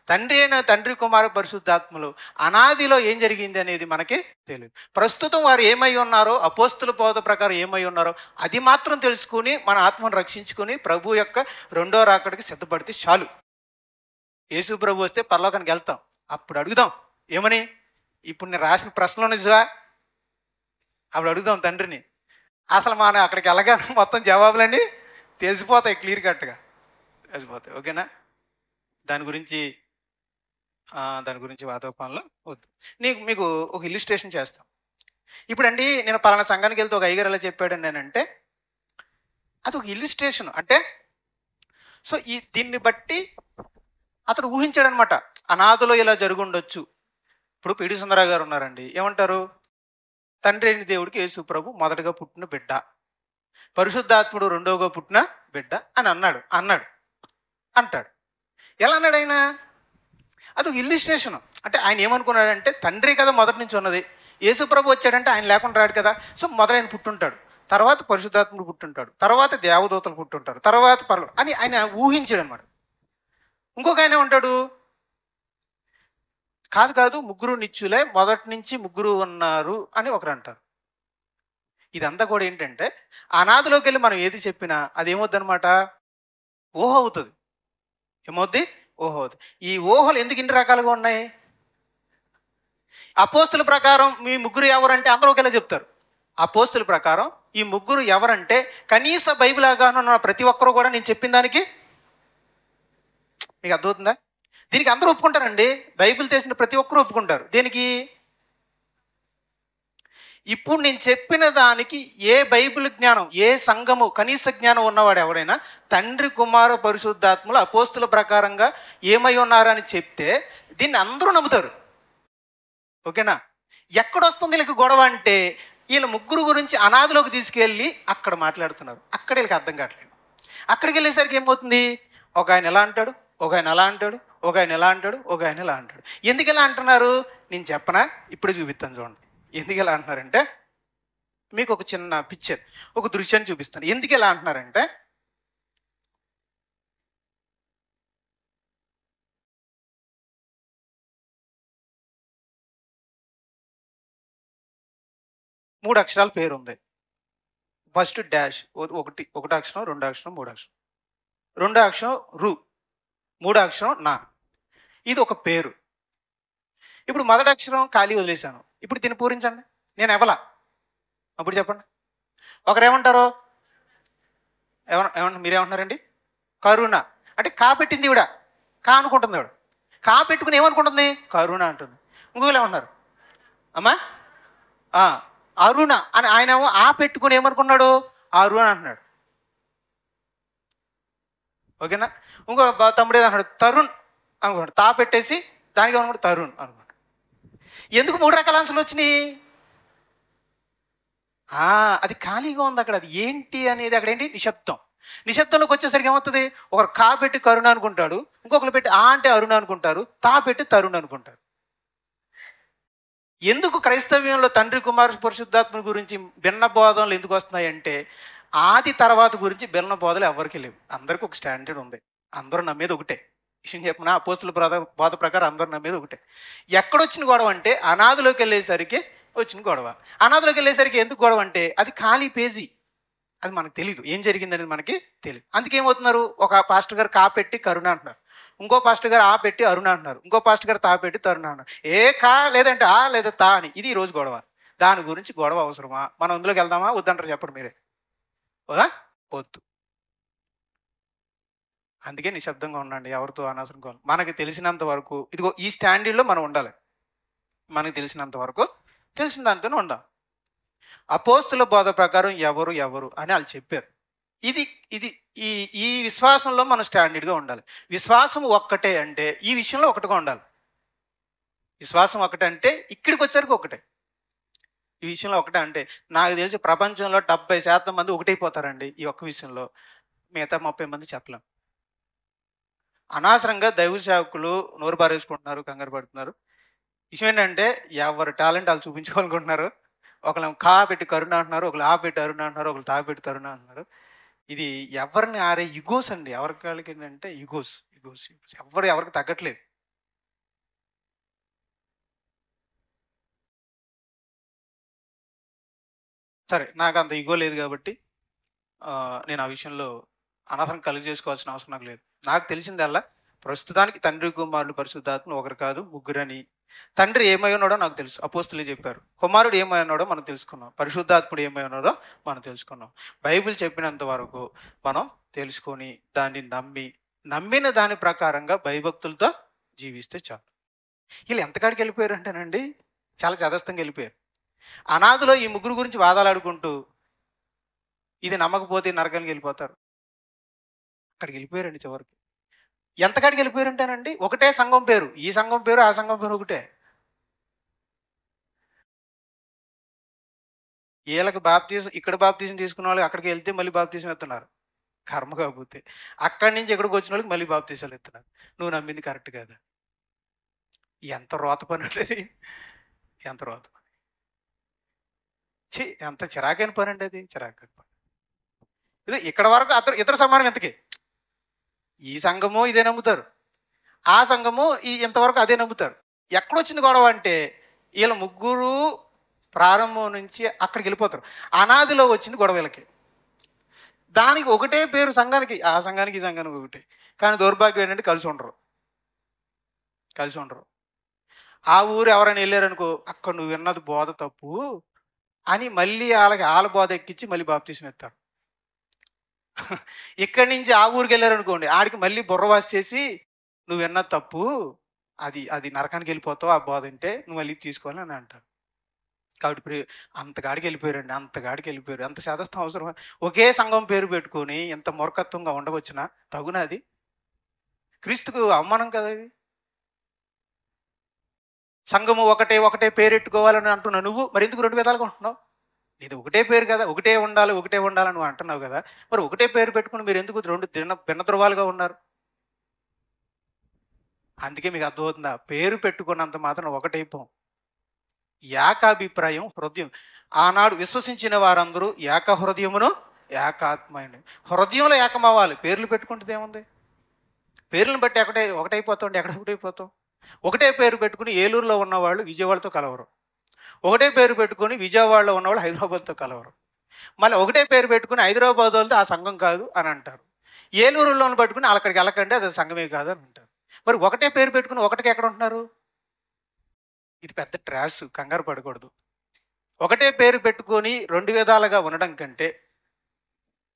తండ్రి కుమార పరిశుద్ధాత్మలు అనాదిలో ఏం జరిగింది అనేది మనకి తెలియదు. ప్రస్తుతం వారు ఏమై ఉన్నారో, అపోస్తుల బోధ ప్రకారం ఏమై ఉన్నారో అది మాత్రం తెలుసుకుని మన ఆత్మను రక్షించుకుని ప్రభు యొక్క రెండో రాకడికి సిద్ధపడితే చాలు. యేసు ప్రభు వస్తే పరలోకానికి వెళ్తాం. అప్పుడు అడుగుదాం ఏమని? ఇప్పుడు నేను రాసిన ప్రశ్నలో నిజమా? అప్పుడు అడుగుదాం తండ్రిని. అసలు మనం అక్కడికి వెళ్ళగానే మొత్తం జవాబులన్నీ తెలిసిపోతాయి, క్లియర్ కట్గా తెలిసిపోతాయి. ఓకేనా? దాని గురించి వాతావరణంలో వద్దు. మీకు ఒక ఇల్లుస్ట్రేషన్ చేస్తాం. ఇప్పుడండి నేను పలానా సంఘానికి వెళ్తే ఒక అయ్యగారు ఎలా చెప్పాడు నేనంటే, అది ఒక ఇల్లుస్ట్రేషన్. అంటే సో దీన్ని బట్టి అతడు ఊహించాడు అనమాట, అనాథలో ఇలా జరుగుండొచ్చు. ఇప్పుడు పిడి సుందరరావు గారు ఉన్నారండి, ఏమంటారు? తండ్రి అయిన దేవుడికి యేసు ప్రభు మొదటగా పుట్టిన బిడ్డ, పరిశుద్ధాత్ముడు రెండోగా పుట్టిన బిడ్డ అని అంటాడు. ఎలా అన్నాడు ఆయన? అది ఒక ఇల్లుస్ట్రేషన్. అంటే ఆయన ఏమనుకున్నాడంటే, తండ్రి కదా మొదటి నుంచి ఉన్నది, యేసు ప్రభు వచ్చాడంటే ఆయన లేకుండా రాడు కదా. సో మొదట ఆయన పుట్టుంటాడు, తర్వాత పరిశుద్ధాత్ముడు పుట్టుంటాడు, తర్వాత దేవదూతలు పుట్టుంటారు, తర్వాత అని ఆయన ఊహించాడు అనమాట. ఇంకొక ఆయన ఉంటాడు, కాదు ముగ్గురు నిత్యులే, మొదటి నుంచి ముగ్గురు ఉన్నారు అని ఒకరు అంటారు. ఇదంతా కూడా ఏంటంటే, అనాథలోకి వెళ్ళి మనం ఏది చెప్పినా అది ఏమవుద్ది అనమాట? ఊహ అవుతుంది. ఏమవుద్ది? ఊహ అవుతుంది. ఈ ఊహలు ఎందుకు ఇన్ని రకాలుగా ఉన్నాయి? అపోస్తుల ప్రకారం మీ ముగ్గురు ఎవరంటే అందరూ ఒకేలా చెప్తారు. అపోస్తుల ప్రకారం ఈ ముగ్గురు ఎవరంటే కనీస బైబిల్ అవగాహన ప్రతి ఒక్కరూ కూడా నేను చెప్పిన దానికి, మీకు అర్థమవుతుందా? దీనికి అందరూ ఒప్పుకుంటారండి. బైబిల్ తెలిసిన ప్రతి ఒక్కరూ ఒప్పుకుంటారు. దేనికి? ఇప్పుడు నేను చెప్పిన దానికి ఏ బైబిల్ జ్ఞానం, ఏ సంఘము కనీస జ్ఞానం ఉన్నవాడు ఎవరైనా తండ్రి కుమార పరిశుద్ధాత్మలు అపోస్తుల ప్రకారంగా ఏమై ఉన్నారని చెప్తే దీన్ని అందరూ నమ్ముతారు. ఓకేనా? ఎక్కడొస్తుంది వీళ్ళకి గొడవ అంటే, వీళ్ళ ముగ్గురు గురించి అనాథలోకి తీసుకెళ్ళి అక్కడ మాట్లాడుతున్నారు. అక్కడ వీళ్ళకి అర్థం కావట్లేదు. అక్కడికి వెళ్ళేసరికి ఏమవుతుంది? ఒక ఆయన ఎలా అంటాడు, ఒక ఆయన అలా అంటాడు, ఒక ఆయన ఎలా అంటాడు, ఒక ఆయన ఎలా అంటాడు. ఎందుకు ఎలా అంటున్నారు నేను చెప్పనా? ఇప్పుడే చూపిస్తాను చూడండి. ఎందుకు ఎలా అంటున్నారంటే, మీకు ఒక చిన్న పిక్చర్, ఒక దృశ్యాన్ని చూపిస్తాను. ఎందుకు ఎలా అంటున్నారంటే, 3 అక్షరాల పేరు ఉంది. ఫస్ట్ డాష్ ఒకటి అక్షరం, 2 అక్షరం, 3 అక్షరం. 2 అక్షరం రు, 3 అక్షరం నా. ఇది ఒక పేరు. ఇప్పుడు మొదటి అక్షరం ఖాళీ వదిలేశాను. ఇప్పుడు దీన్ని పూరించండి. నేను ఎవలా అప్పుడు చెప్పండి. ఒకరేమంటారు? ఏమన్నా మీరేమంటున్నారండి? కరుణ అంటే కా పెట్టింది ఇవిడ, కా అనుకుంటుంది ఇవిడ. కా పెట్టుకుని ఏమనుకుంటుంది? కరుణ అంటుంది. ఇంకోళ్ళు ఏమన్నారు? అమ్మా అరుణ అని ఆయన ఆ పెట్టుకుని ఏమనుకున్నాడు? అరుణ అంటున్నాడు. ఓకేనా? ఇంకో తమ్ముడు ఏదన్నాడు? తరుణ్ అనుకున్నాడు. తా పెట్టేసి దానికి ఏమనుకుంటాడు? తరుణ్ అనుకున్నాడు. ఎందుకు 3 రకాల ఆన్సర్లు వచ్చినాయి? అది ఖాళీగా ఉంది అక్కడ. అది ఏంటి అనేది అక్కడ ఏంటి? నిశ్శబ్దం. నిశ్శబ్దంలోకి వచ్చేసరికి ఏమవుతుంది? ఒకరు కా పెట్టి కరుణ అనుకుంటాడు, ఇంకొకరు పెట్టి ఆ అంటే అరుణ అనుకుంటారు, తా పెట్టి తరుణ్ అనుకుంటారు. ఎందుకు క్రైస్తవ్యంలో తండ్రి కుమార పరిశుద్ధాత్మ గురించి భిన్న బోధనలు ఎందుకు వస్తున్నాయంటే, ఆది తర్వాత గురించి భిన్న బోధలు ఎవరికి లేవు. అందరికీ ఒక స్టాండర్డ్ ఉంది. అందరూ నమ్మేది ఒకటే. విషయం చెప్పిన అపోస్తుల బోధ ప్రకారం అందరూ నమ్మేది ఒకటే. ఎక్కడొచ్చిన గొడవ అంటే అనాదిలోకి వెళ్ళేసరికి వచ్చిన గొడవ. అనాదిలోకి వెళ్ళేసరికి ఎందుకు గొడవ అంటే అది ఖాళీ పేజీ. అది మనకు తెలియదు, ఏం జరిగిందనేది మనకి తెలియదు. అందుకేమవుతున్నారు? ఒక పాస్టర్ గారు కా పెట్టి కరుణ అంటున్నారు, ఇంకో పాస్టర్ గారు ఆ పెట్టి అరుణ అంటున్నారు, ఇంకో పాస్టర్ గారు తా పెట్టి తరుణ అంటున్నారు. ఏ కా లేదంటే ఆ లేదా తా అని. ఇది ఈరోజు గొడవ. దాని గురించి గొడవ అవసరమా? మనం అందులోకి వెళ్దామా వద్దంటారు? చెప్పండి మీరే. వద్దు. అందుకే నిశ్శబ్దంగా ఉండండి, ఎవరితో అనవసరంగా. మనకి తెలిసినంత వరకు ఇదిగో ఈ స్టాండర్డ్లో మనం ఉండాలి. మనకి తెలిసినంత వరకు తెలిసిన దాంతోనే ఉండాలి. అపోస్తుల బోధ ప్రకారం ఎవరు అని వాళ్ళు చెప్పారు. ఇది ఇది ఈ ఈ విశ్వాసంలో మనం స్టాండర్డ్గా ఉండాలి. విశ్వాసం ఒక్కటే అంటే ఈ విషయంలో ఒకటిగా ఉండాలి. విశ్వాసం ఒకటే అంటే ఇక్కడికి వచ్చేసరికి ఒకటే. ఈ విషయంలో ఒకటే అంటే నాకు తెలిసి ప్రపంచంలో 70% మంది ఒకటైపోతారండి ఈ ఒక్క విషయంలో. మిగతా 30 మంది చెప్పలేం. అనవసరంగా దైవ సేవకులు నోరు బారేసుకుంటున్నారు, కంగారు పడుతున్నారు. విషయం ఏంటంటే ఎవరి టాలెంట్ వాళ్ళు చూపించుకోవాలనుకుంటున్నారు. ఒకళ్ళు కా పెట్టి కరుణ అంటున్నారు, ఒకళ్ళు ఆ పెట్టి అరుణ అంటున్నారు, ఒకళ్ళు తా పెట్టి తరుణ అంటున్నారు. ఇది ఎవరిని ఆరే యుగోస్ అండి. ఎవరికి ఏంటంటే యుగోస్. ఎవరికి తగ్గట్లేదు. సరే, నాకు అంత ఇగో లేదు కాబట్టి నేను ఆ విషయంలో అనవసరం కలిగి చేసుకోవాల్సిన అవసరం నాకు లేదు. నాకు తెలిసిందల్లా ప్రస్తుతానికి తండ్రి కుమారుడు పరిశుద్ధాత్మ ఒకరు కాదు ముగ్గురని. తండ్రి ఏమై ఉన్నాడో నాకు తెలుసు, అపోస్తులే చెప్పారు. కుమారుడు ఏమై ఉన్నాడో మనం తెలుసుకున్నాం, పరిశుద్ధాత్ముడు ఏమై ఉన్నాడో మనం తెలుసుకున్నాం. బైబిల్ చెప్పినంత వరకు మనం తెలుసుకొని దాన్ని నమ్మిన దాని ప్రకారంగా భయభక్తులతో జీవిస్తే చాలు. వీళ్ళు ఎంతకాడికి వెళ్ళిపోయారు అంటేనండి, చాలా చదస్తంగా వెళ్ళిపోయారు. అనాథలో ఈ ముగ్గురు గురించి వాదాలు ఆడుకుంటూ ఇది నమ్మకపోతే నరకానికి వెళ్ళిపోతారు. అక్కడికి వెళ్ళిపోయారండి చివరికి. ఎంతకాడికి వెళ్ళిపోయారంటేనండి, ఒకటే సంఘం పేరు, ఈ సంఘం పేరు ఆ సంఘం పేరు ఒకటే. వీళ్ళకి బాప్తీసం, ఇక్కడ బాప్తీసం తీసుకున్న వాళ్ళకి అక్కడికి వెళ్తే మళ్ళీ బాప్తీసం ఎత్తున్నారు, కర్మ కాకపోతే. అక్కడి నుంచి ఇక్కడికి వచ్చిన వాళ్ళకి మళ్ళీ బాప్తీసాలు ఎత్తున్నారు. నువ్వు నమ్మింది కరెక్ట్ కాదా? ఎంత రోత పని ఉంటుంది, ఎంత రోత పని. ఎంత చిరాకైన పని అండి అది, చిరాకైన పని. ఇది ఇక్కడ వరకు ఇతర సమానం ఎంతకి. ఈ సంఘము ఇదే నమ్ముతారు, ఆ సంఘము ఇంతవరకు అదే నమ్ముతారు. ఎక్కడొచ్చింది గొడవ అంటే వీళ్ళ ముగ్గురు ప్రారంభం నుంచి అక్కడికి వెళ్ళిపోతారు. అనాదిలో వచ్చింది గొడవ వీళ్ళకి. దానికి ఒకటే పేరు సంఘానికి, ఆ సంఘానికి ఈ సంఘానికి ఒకటే. కానీ దౌర్భాగ్యం ఏంటంటే కలిసి ఉండరు. ఆ ఊరు ఎవరైనా వెళ్ళారనుకో, అక్కడ నువ్వు విన్నది బోధ తప్పు అని మళ్ళీ వాళ్ళ బోధ ఎక్కించి మళ్ళీ బాప్తీసం ఎత్తారు. ఇక్కడి నుంచి ఆ ఊరికి వెళ్ళారనుకోండి, ఆడికి మళ్ళీ బుర్రవాసి చేసి నువ్వు విన్నది తప్పు, అది నరకానికి వెళ్ళిపోతావు, ఆ బోధ అంటే నువ్వు మళ్ళీ తీసుకోవాలి అని అంటారు. కాబట్టి ఇప్పుడు అంతగాడికి వెళ్ళిపోయారండి, అంత శాతం అవసరం. ఒకే సంఘం పేరు పెట్టుకొని ఎంత మూర్ఖత్వంగా ఉండవచ్చునా? తగునా? అది క్రీస్తుకు అవమానం కదా. అది సంఘము ఒకటే పేరెట్టుకోవాలని అంటున్నావు నువ్వు, మరి ఎందుకు 2 విధాలుగా ఉంటున్నావు? నీది ఒకటే పేరు కదా, ఒకటే ఉండాలని నువ్వు అంటున్నావు కదా, మరి ఒకటే పేరు పెట్టుకుని మీరు ఎందుకు 2 భిన్న ధృవాలుగా ఉన్నారు? అందుకే మీకు అర్థమవుతుందా? పేరు పెట్టుకున్నంత మాత్రం ఒకటైపోం. ఏకాభిప్రాయం, హృదయం. ఆనాడు విశ్వసించిన వారందరూ ఏక హృదయమును ఏకాత్మైన. హృదయంలో ఏకమవ్వాలి. పేర్లు పెట్టుకుంటే ఏముంది? పేర్లను బట్టి ఒకటైపోతాం. ఒకటే పేరు పెట్టుకుని ఏలూరులో ఉన్నవాళ్ళు విజయవాడతో కలవరు, ఒకటే పేరు పెట్టుకొని విజయవాడలో ఉన్నవాళ్ళు హైదరాబాద్తో కలవరు. మళ్ళీ ఒకటే పేరు పెట్టుకుని హైదరాబాద్ వాళ్ళతో ఆ సంఘం కాదు అని అంటారు. ఏలూరులో పట్టుకుని అక్కడికి వెళ్ళకంటే అది సంఘమే కాదు అని అంటారు. మరి ఒకటే పేరు పెట్టుకుని ఒకటికి ఎక్కడ ఉంటున్నారు? ఇది పెద్ద ట్రాష్, కంగారు పడకూడదు. ఒకటే పేరు పెట్టుకొని 2 విధాలుగా ఉండడం కంటే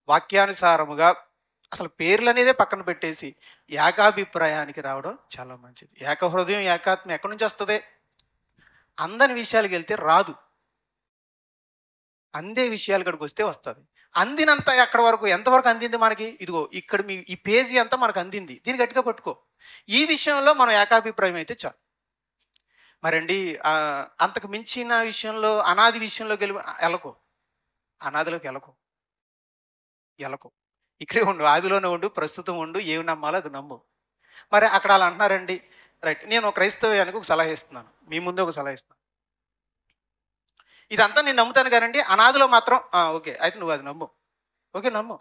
వాక్యానుసారముగా అసలు పేర్లు అనేదే పక్కన పెట్టేసి ఏకాభిప్రాయానికి రావడం చాలా మంచిది. ఏక హృదయం ఏకాత్మ ఎక్కడి నుంచి వస్తుంది? అందని విషయాలకు వెళ్తే రాదు. అందే విషయాలు ఇక్కడికి వస్తే వస్తుంది. అందినంత ఎక్కడి వరకు, ఎంతవరకు అందింది మనకి? ఇదిగో ఇక్కడ ఈ పేజీ అంతా మనకు అందింది, దీన్ని గట్టిగా పట్టుకో. ఈ విషయంలో మనం ఏకాభిప్రాయం అయితే చాలు. మరండి అంతకు మించిన విషయంలో, అనాది విషయంలోకి వెళ్ళకు, అనాదిలోకి వెళ్ళకు. ఇక్కడే ఉండు, ఆదిలోనే ఉండు, ప్రస్తుతం ఉండు, ఏమి నమ్మాలో అది నమ్ము. మరి అక్కడ అలా అంటున్నారండి. రైట్, నేను ఒక క్రైస్తవ్యానికి ఒక సలహా ఇస్తున్నాను, మీ ముందే ఒక సలహా ఇస్తున్నాను. ఇదంతా నేను నమ్ముతాను కానండి, అనాదిలో మాత్రం ఓకే, అయితే నువ్వు అది నమ్ము. ఓకే, నమ్ము.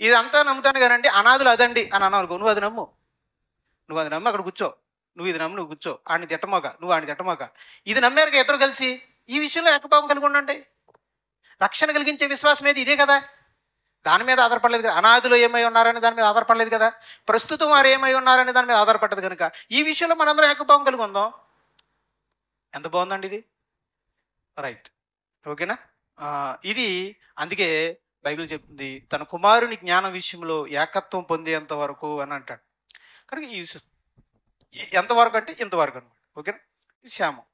ఇదంతా నమ్ముతాను కానండి, అనాదులు అదండి అని అన్నావు అనుకో, నువ్వు అది నమ్ము. అక్కడ కూర్చో. నువ్వు ఇది నమ్ము, నువ్వు కూర్చో. ఆడిని తిట్టమోక, నువ్వు ఆడిని తిట్టమోక. ఇది నమ్మారు ఇద్దరు కలిసి ఈ విషయంలో ఏకభావం కలిగి ఉండండి. రక్షణ కలిగించే విశ్వాసం ఏది? ఇదే కదా. దాని మీద ఆధారపడలేదు కదా. అనాదిలో ఏమై ఉన్నారని దాని మీద ఆధారపడలేదు కదా. ప్రస్తుతం వారు ఏమై ఉన్నారని దాని మీద ఆధారపడ్డది కనుక ఈ విషయంలో మనందరం ఏకభావం కలిగి ఉందాం. ఎంత బాగుందండి ఇది. రైట్, ఓకేనా? ఇది అందుకే బైబిల్ చెప్తుంది, తన కుమారుని జ్ఞానం విషయంలో ఏకత్వం పొందేంత వరకు అని అంటాడు. కనుక ఈ ఎంతవరకు అంటే ఇంతవరకు అనమాట. ఓకేనా? శ్యామం.